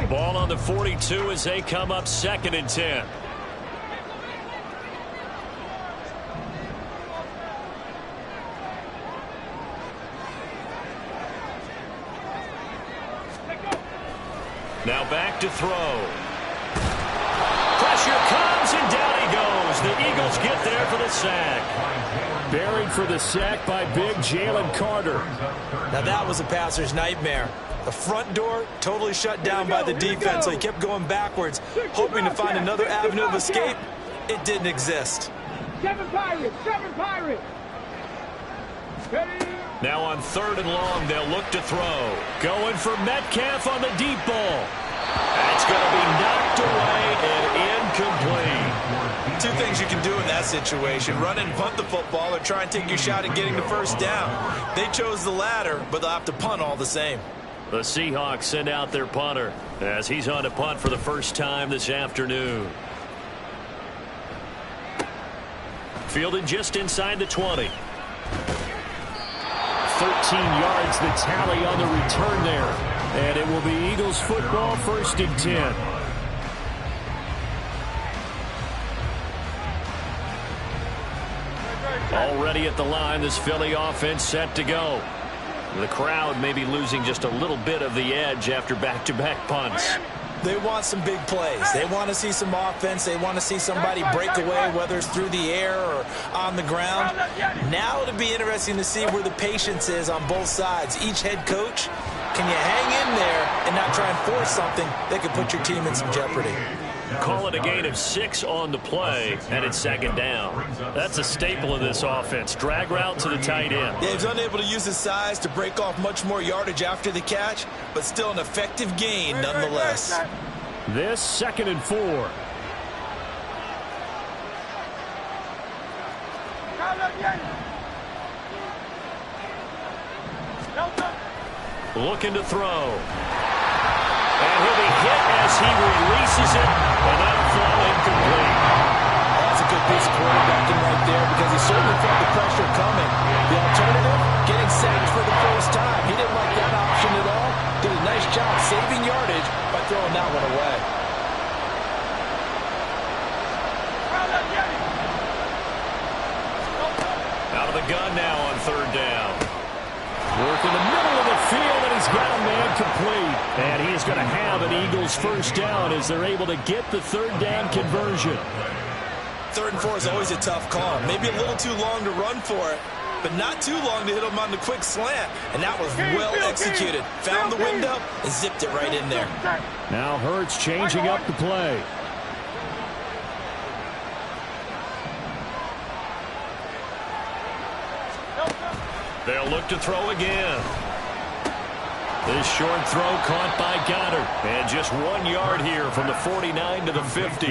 Ball on the 42 as they come up 2nd and 10. Now back to throw. Pressure comes, and down he goes. The Eagles get there for the sack. Buried for the sack by big Jalen Carter. Now that was a passer's nightmare. The front door totally shut down by the defense, so he kept going backwards, hoping to find another avenue of escape. It didn't exist. 7 Pirates! 7 Pirates! Now on 3rd and long, they'll look to throw. Going for Metcalf on the deep ball. That's going to be knocked away and incomplete. 2 things you can do in that situation: run and punt the football, or try and take your shot at getting the 1st down. They chose the latter, but they'll have to punt all the same. The Seahawks send out their punter as he's on to punt for the first time this afternoon. Fielded just inside the 20. 13 yards the tally on the return there. And it will be Eagles football, 1st and 10. ready at the line. This Philly offense set to go. The crowd may be losing just a little bit of the edge after back-to-back punts. They want some big plays. They want to see some offense. They want to see somebody break away, whether it's through the air or on the ground. Now it'll be interesting to see where the patience is on both sides. Each head coach, can you hang in there and not try and force something that could put your team in some jeopardy? Call it a gain of 6 on the play, and it's second down. That's a staple of this offense. Drag route to the tight end. Yeah, he's unable to use his size to break off much more yardage after the catch, but still an effective gain nonetheless. This 2nd and 4. Looking to throw. And he'll be hit as he releases it, and that'll fall incomplete. That's a good piece of quarterbacking right there because he certainly felt the pressure coming. The alternative, getting sacked for the first time. He didn't like that option at all. Did a nice job saving yardage by throwing that one away. Out of the gun now on 3rd down. Work in the middle of the field, and he's got a man complete. And he's going to have an Eagles first down as they're able to get the 3rd down conversion. 3rd and 4 is always a tough call. Maybe a little too long to run for it, but not too long to hit him on the quick slant. And that was well executed. Found the window and zipped it right in there. Now Hurts changing up the play. They'll look to throw again. This short throw caught by Goddard. And just 1 yard here from the 49 to the 50.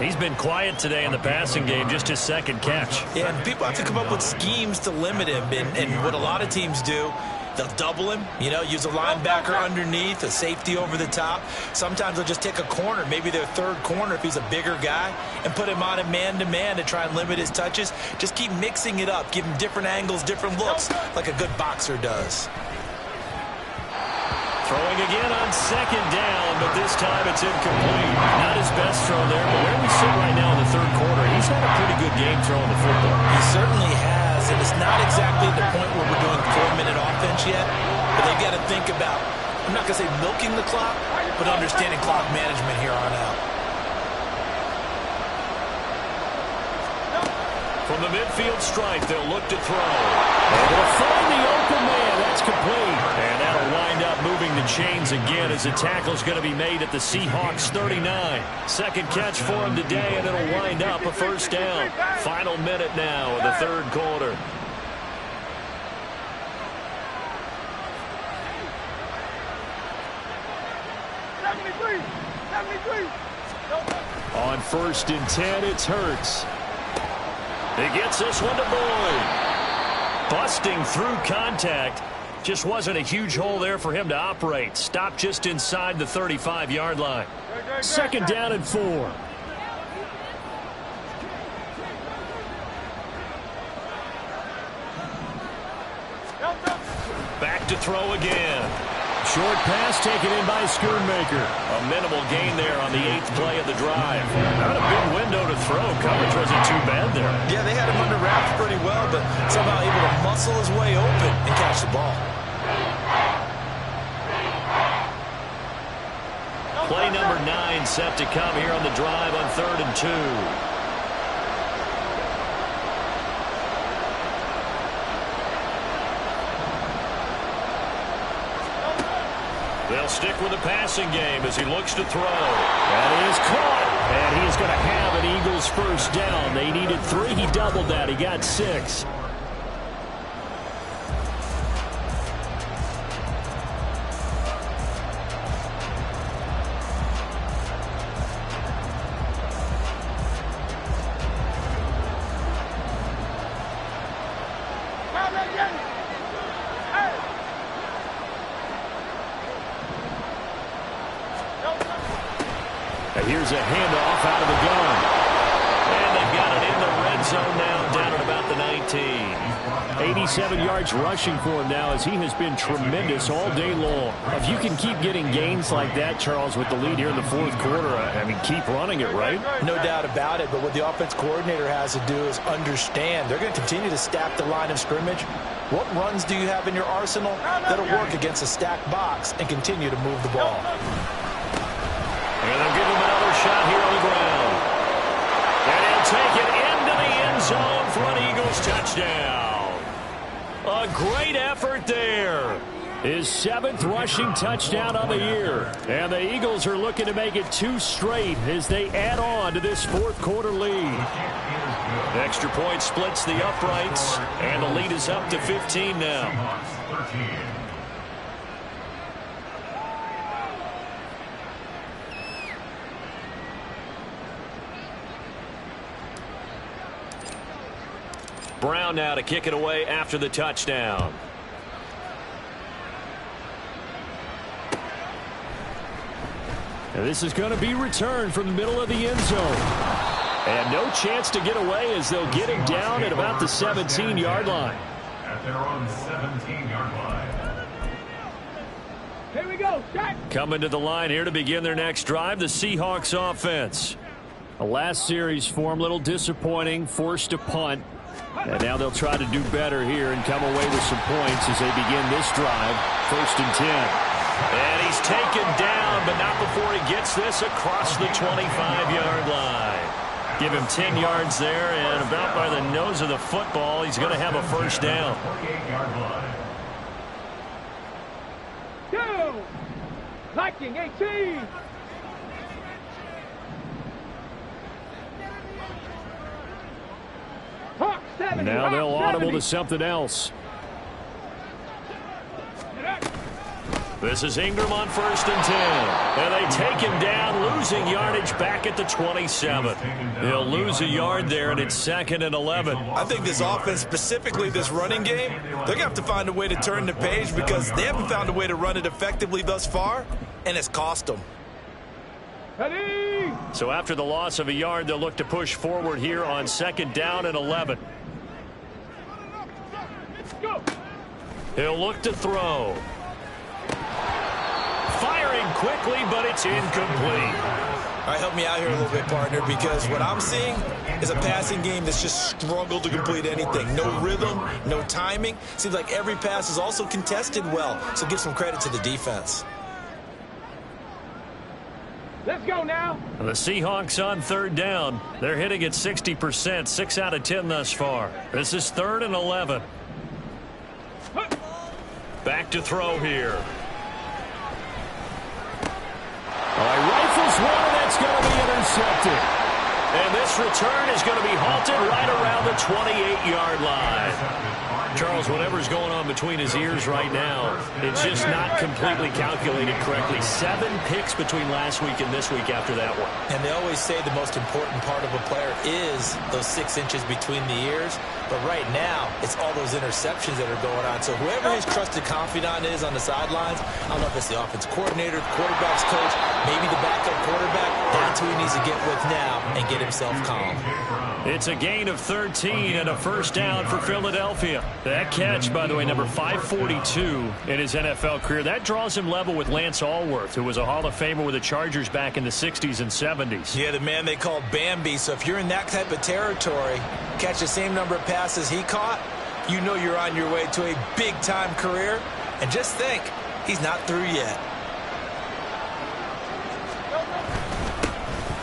He's been quiet today in the passing game, just his 2nd catch. Yeah, and people have to come up with schemes to limit him. And what a lot of teams do, they'll double him, use a linebacker underneath, a safety over the top. Sometimes they'll just take a corner, maybe their 3rd corner if he's a bigger guy, and put him on a man-to-man to try and limit his touches. Just keep mixing it up, give him different angles, different looks, like a good boxer does. Throwing again on 2nd down, but this time it's incomplete. Not his best throw there, but where we sit right now in the 3rd quarter, he's had a pretty good game throwing the football. He certainly has, and it's not exactly the point where we're doing 4-minute offense yet, but they've got to think about, I'm not going to say milking the clock, but understanding clock management here on out. From the midfield stripe, they'll look to throw. Able to find the open man. That's complete. And that'll wind up moving the chains again as the tackle's going to be made at the Seahawks 39. 2nd catch for him today, and it'll wind up a 1st down. Final minute now of the 3rd quarter. On 1st and 10, it's Hurts. He gets this one to Boyd. Busting through contact. Just wasn't a huge hole there for him to operate. Stopped just inside the 35-yard line. 2nd down and 4. Back to throw again. Short pass taken in by Schoonmaker. A minimal gain there on the 8th play of the drive. Not a big window to throw. Coverage wasn't too bad there. Yeah, they had him under wraps pretty well, but somehow able to muscle his way open and catch the ball. Play number 9 set to come here on the drive on 3rd and 2. They'll stick with the passing game as he looks to throw. That is caught. And he is going to have an Eagles first down. They needed 3. He doubled that. He got 6. And here's a handoff out of the gun. And they've got it in the red zone now, down at about the 19. 87 yards rushing for him now, as he has been tremendous all day long. If you can keep getting gains like that, Charles, with the lead here in the fourth quarter, I mean, keep running it, right? No doubt about it, but what the offense coordinator has to do is understand they're going to continue to stack the line of scrimmage. What runs do you have in your arsenal that'll work against a stacked box and continue to move the ball? And they'll give him another shot here on the ground. And he'll take it into the end zone for an Eagles touchdown. A great effort there. His 7th rushing touchdown on the year. And the Eagles are looking to make it 2 straight as they add on to this fourth quarter lead. Extra point splits the uprights, and the lead is up to 15 now. Brown now to kick it away after the touchdown. And this is going to be returned from the middle of the end zone. And no chance to get away as they'll get him down at about the 17-yard line. At their own 17-yard line. Here we go, Jack. Coming to the line here to begin their next drive, the Seahawks offense. The last series for them, a little disappointing, forced to punt. And now they'll try to do better here and come away with some points as they begin this drive. 1st and 10. And he's taken down, but not before he gets this across the 25-yard line. Give him 10 yards there, and about by the nose of the football, he's going to have a first down. 2. Liking 18. Hawk 70. Now they'll Hawk audible 70. to something else. This is Ingram on 1st and 10. And they take him down, losing yardage back at the 27. They'll lose a yard there, and it's 2nd and 11. I think this offense, specifically this running game, they're going to have to find a way to turn the page because they haven't found a way to run it effectively thus far, and it's cost them. Ready. So after the loss of a yard, they'll look to push forward here on 2nd down and 11. Go. He'll look to throw. Firing quickly, but it's incomplete. All right, help me out here a little bit, partner, because what I'm seeing is a passing game that's just struggled to complete anything. No rhythm, no timing. Seems like every pass is also contested well, so give some credit to the defense. Let's go now. The Seahawks on 3rd down. They're hitting at 60%, 6 out of 10 thus far. This is 3rd and 11. Back to throw here. All right, rifles one, and that's going to be intercepted. And this return is going to be halted right around the 28-yard line. Charles, whatever's going on between his ears right now, it's just not completely calculated correctly. 7 picks between last week and this week after that one. And they always say the most important part of a player is those 6 inches between the ears. But right now, it's all those interceptions that are going on. So whoever his trusted confidant is on the sidelines, I don't know if it's the offense coordinator, the quarterback's coach, maybe the backup quarterback, that's who he needs to get with now and get himself calm. It's a gain of 13 and a first down for Philadelphia. That catch, by the way, number 542 in his NFL career. That draws him level with Lance Allworth, who was a Hall of Famer with the Chargers back in the 60s and 70s. Yeah, the man they call Bambi. So if you're in that type of territory, catch the same number of passes he caught, you know you're on your way to a big-time career. And just think, he's not through yet.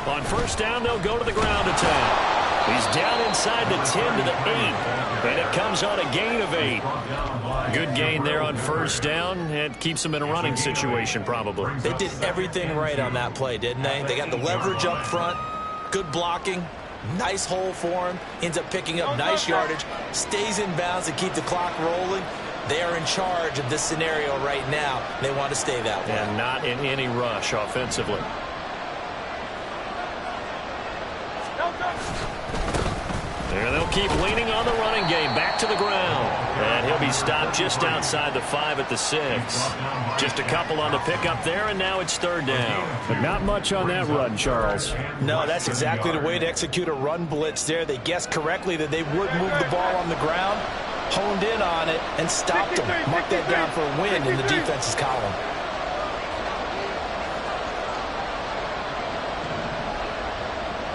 On first down, they'll go to the ground attack. He's down inside the 10 to the 8, and it comes on a gain of 8. Good gain there on first down. It keeps them in a running situation, probably. They did everything right on that play, didn't they? They got the leverage up front, good blocking, nice hole for him, ends up picking up nice yardage, stays in bounds to keep the clock rolling. They are in charge of this scenario right now. They want to stay that way. And not in any rush offensively. And they'll keep leaning on the running game. Back to the ground. And he'll be stopped just outside the 5 at the 6. Just a couple on the pickup there, and now it's 3rd down. But not much on that run, Charles. No, that's exactly the way to execute a run blitz there. They guessed correctly that they would move the ball on the ground. honed in on it and stopped them. Mark that down for a win in the defense's column.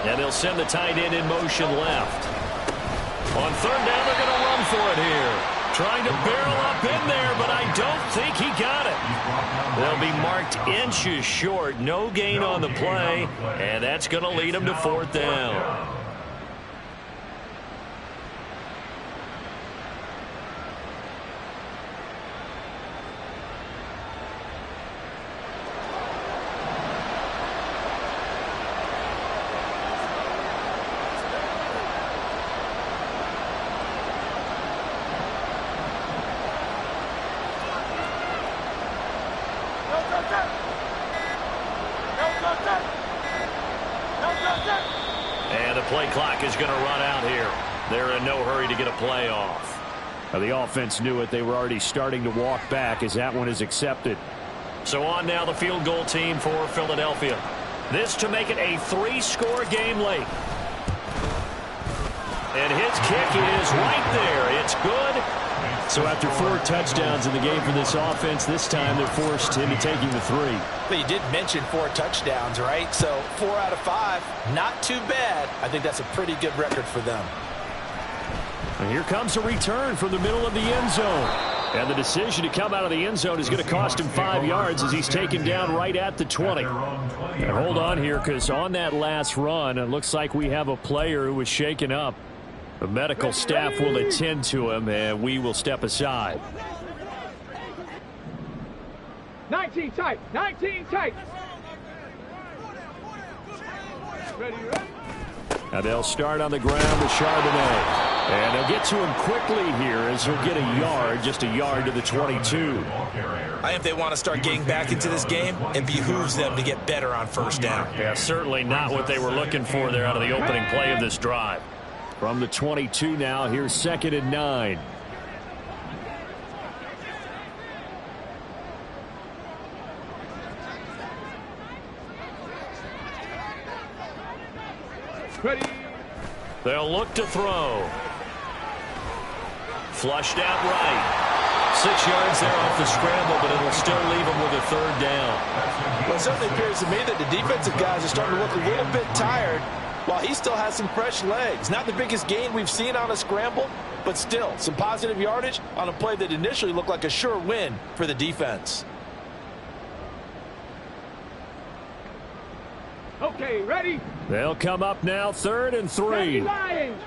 And they'll send the tight end in motion left. On third down, they're going to run for it here. Trying to barrel up in there, but I don't think he got it. They'll be marked inches short. No gain on the play, and that's going to lead them to fourth down. And the play clock is going to run out here. They're in no hurry to get a play off. Now, the offense knew it. They were already starting to walk back as that one is accepted. So on now the field goal team for Philadelphia. This to make it a 3-score game late. And his kick is right there. It's good. So after 4 touchdowns in the game for this offense, this time they're forced into taking the 3. But you did mention 4 touchdowns, right? So 4 out of 5, not too bad. I think that's a pretty good record for them. And here comes a return from the middle of the end zone. And the decision to come out of the end zone is going to cost him 5 yards as he's taken down right at the 20. And hold on here, because on that last run, it looks like we have a player who was shaken up. The medical staff will attend to him, and we will step aside. 19 tight. 19 tight. Ready, ready. Now they'll start on the ground with Charbonnet. And they'll get to him quickly here as he'll get a yard, just a yard to the 22. I think if they want to start getting back into this game, it behooves them to get better on first down. Yeah, certainly not what they were looking for there out of the opening play of this drive. From the 22 now, here's 2nd and 9. Ready. They'll look to throw. Flushed out right. 6 yards there off the scramble, but it'll still leave them with a 3rd down. Well, it certainly appears to me that the defensive guys are starting to look a little bit tired while he still has some fresh legs. Not the biggest gain we've seen on a scramble, but still some positive yardage on a play that initially looked like a sure win for the defense. Okay, ready. They'll come up now, 3rd and 3. Lions.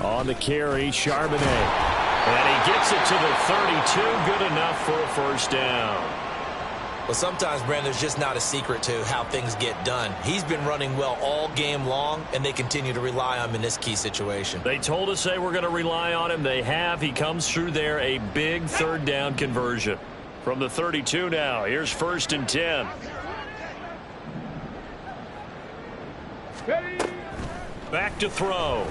On the carry, Charbonnet. And he gets it to the 32. Good enough for a 1st down. Well, sometimes, Brandon, there's just not a secret to how things get done. He's been running well all game long, and they continue to rely on him in this key situation. They told us they were going to rely on him. They have. He comes through there, a big 3rd down conversion. From the 32 now, here's 1st and 10. Ready. Back to throw.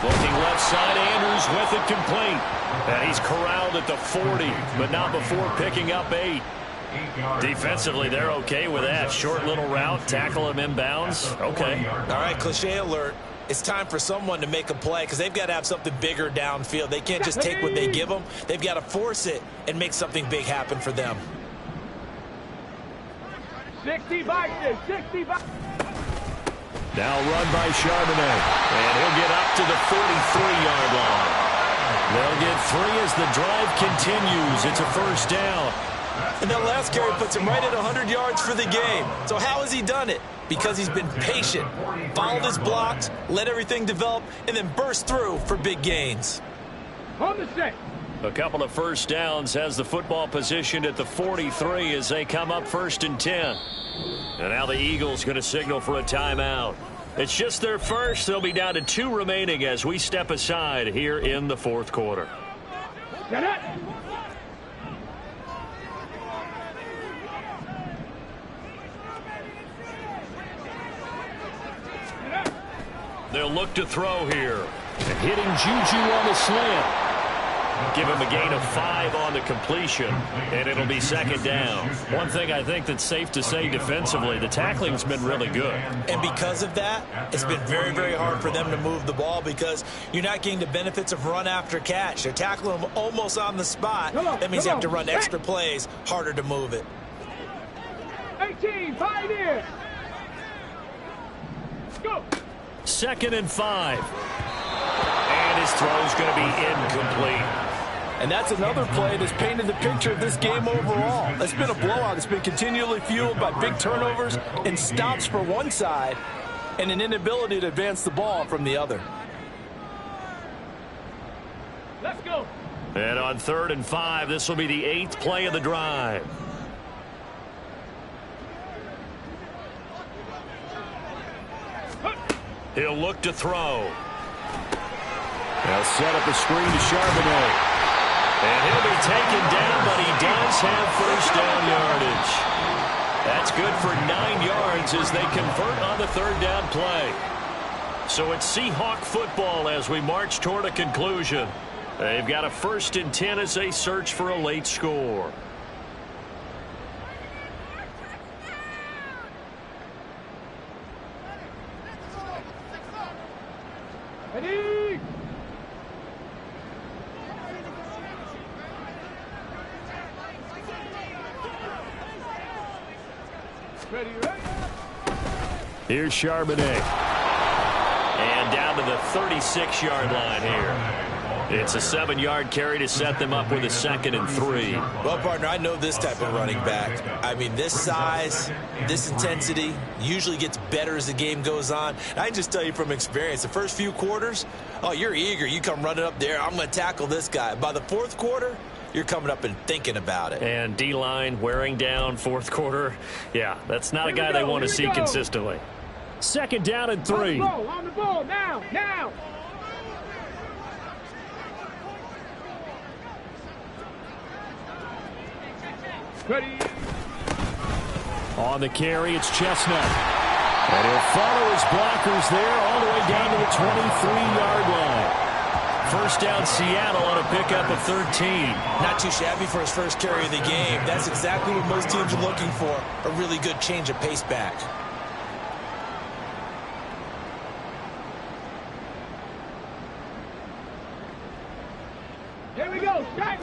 Looking left side, Andrews with it complete. And he's corralled at the 40, but not before picking up 8. Defensively, they're okay with that. Short little route, tackle him inbounds. Okay. All right, cliche alert. It's time for someone to make a play because they've got to have something bigger downfield. They can't just take what they give them. They've got to force it and make something big happen for them. 60 Vikings. 60 Vikings. Now run by Charbonnet. And he'll get up to the 43-yard line. They'll get 3 as the drive continues. It's a 1st down. And that last carry puts him right at 100 yards for the game. So how has he done it? Because he's been patient, followed his blocks, let everything develop, and then burst through for big gains. On the set. A couple of 1st downs, has the football positioned at the 43 as they come up 1st and 10. And now the Eagles going to signal for a timeout. It's just their first. They'll be down to 2 remaining as we step aside here in the 4th quarter. Get it. They'll look to throw here. And hitting Juju on the slant. give him a gain of 5 on the completion, and it'll be second down. One thing I think that's safe to say defensively, the tackling's been really good. And because of that, it's been very, very hard for them to move the ball because you're not getting the benefits of run after catch. They're tackling them almost on the spot. That means you have to run extra plays, harder to move it. 18, 5 in. Go. 2nd and 5. And his throw's going to be incomplete. And that's another play that's painted the picture of this game overall. It's been a blowout. It's been continually fueled by big turnovers and stops for one side and an inability to advance the ball from the other. Let's go. And on 3rd and 5, this will be the 8th play of the drive. He'll look to throw. They'll set up a screen to Charbonnet. And he'll be taken down, but he does have first down yardage. That's good for 9 yards as they convert on the 3rd down play. So it's Seahawk football as we march toward a conclusion. They've got a 1st and 10 as they search for a late score. Ready? Ready, ready. Here's Charbonnet. And down to the 36-yard line here. It's a 7-yard carry to set them up with a 2nd and 3. Well, partner, I know this type of running back. I mean, this size, this intensity usually gets better as the game goes on. And I can just tell you from experience, the first few quarters, oh, you're eager. You come running up there, I'm going to tackle this guy. By the 4th quarter, you're coming up and thinking about it. And D-line wearing down 4th quarter. Yeah, that's not a guy they want to see consistently. 2nd down and 3. On the ball, now, now. Ready. On the carry, it's Chestnut. And he'll follow his blockers there all the way down to the 23-yard line. First down Seattle on a pickup of 13. Not too shabby for his first carry of the game. That's exactly what most teams are looking for, a really good change of pace back. Here we go, strike.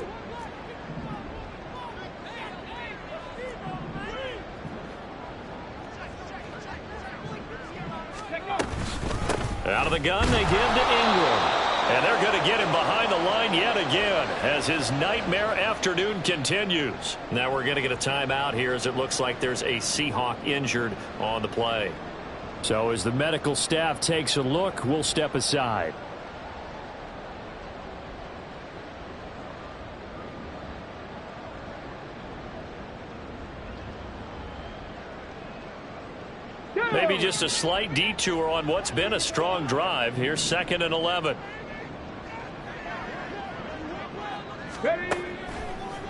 Out of the gun, they give to Ingram. And they're going to get him behind the line yet again as his nightmare afternoon continues. Now we're going to get a timeout here as it looks like there's a Seahawk injured on the play. So as the medical staff takes a look, we'll step aside. Maybe just a slight detour on what's been a strong drive. Here's 2nd and 11.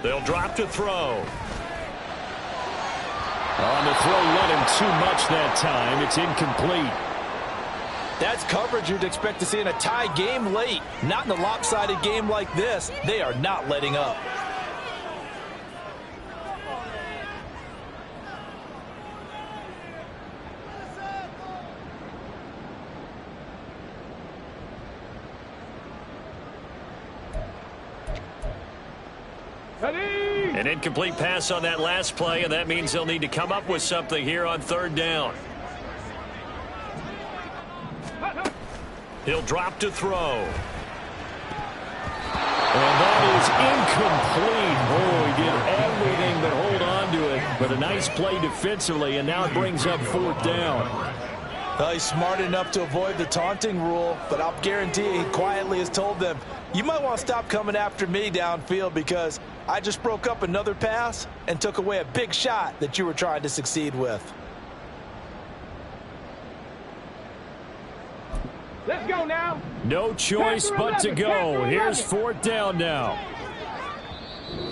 They'll drop to throw. On the throw, let him too much that time. It's incomplete. That's coverage you'd expect to see in a tie game late. Not in a lopsided game like this. They are not letting up. An incomplete pass on that last play, and that means they'll need to come up with something here on 3rd down. He'll drop to throw. And that is incomplete. Oh, he did everything but hold on to it. But a nice play defensively, and now it brings up 4th down. Well, he's smart enough to avoid the taunting rule, but I'll guarantee he quietly has told them, you might want to stop coming after me downfield because I just broke up another pass and took away a big shot that you were trying to succeed with. Let's go now. No choice but to go. Here's 4th down now.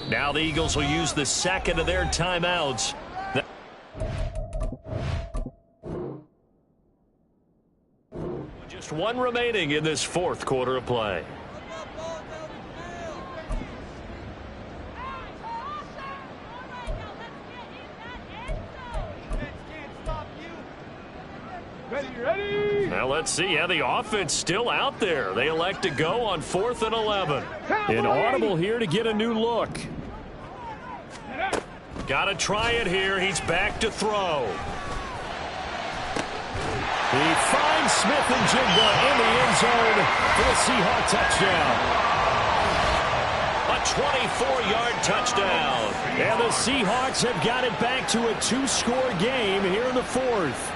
Now the Eagles will use the 2nd of their timeouts. Just one remaining in this 4th quarter of play. let's see. Yeah, the offense still out there. They elect to go on 4th and 11. An audible here to get a new look. Got to try it here. He's back to throw. He finds Smith and Jigba in the end zone for the Seahawk touchdown. A 24-yard touchdown. And the Seahawks have got it back to a 2-score game here in the 4th.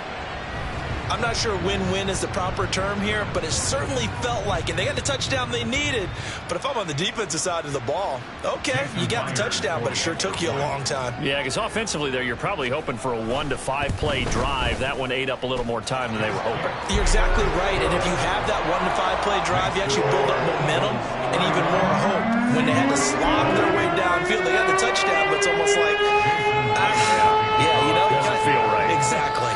I'm not sure win-win is the proper term here, but it certainly felt like it. They got the touchdown they needed, but if I'm on the defensive side of the ball, okay, you got the touchdown, but it sure took you a long time. Yeah, because offensively there, you're probably hoping for a 1 to 5 play drive. That one ate up a little more time than they were hoping. You're exactly right, and if you have that 1 to 5 play drive, you actually build up momentum and even more hope. When they had to slog their way downfield, they got the touchdown, but it's almost like, yeah, you know. Doesn't feel right. Exactly.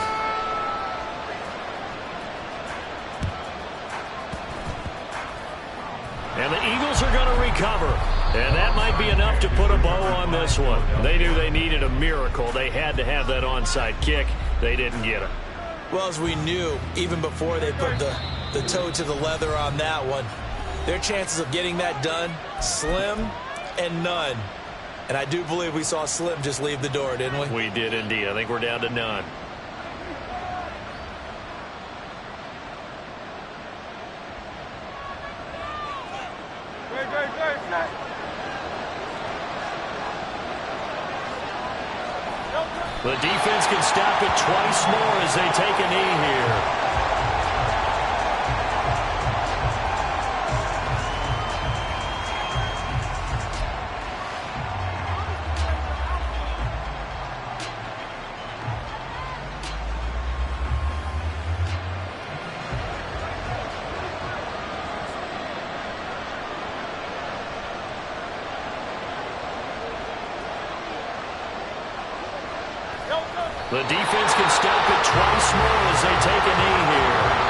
And the Eagles are going to recover. And that might be enough to put a bow on this one. They knew they needed a miracle. They had to have that onside kick. They didn't get it. Well, as we knew, even before they put the toe to the leather on that one, their chances of getting that done, slim and none. And I do believe we saw Slim just leave the door, didn't we? We did indeed. I think we're down to none. The defense can stop it twice more as they take a knee here. The defense can stop it twice more as they take a knee here.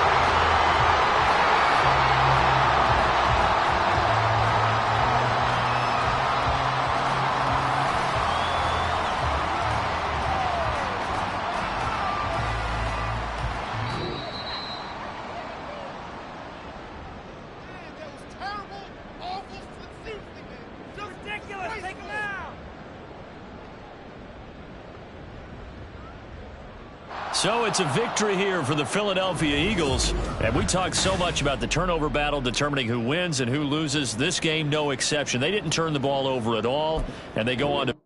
So it's a victory here for the Philadelphia Eagles. And we talked so much about the turnover battle determining who wins and who loses. This game, no exception. They didn't turn the ball over at all, and they go on to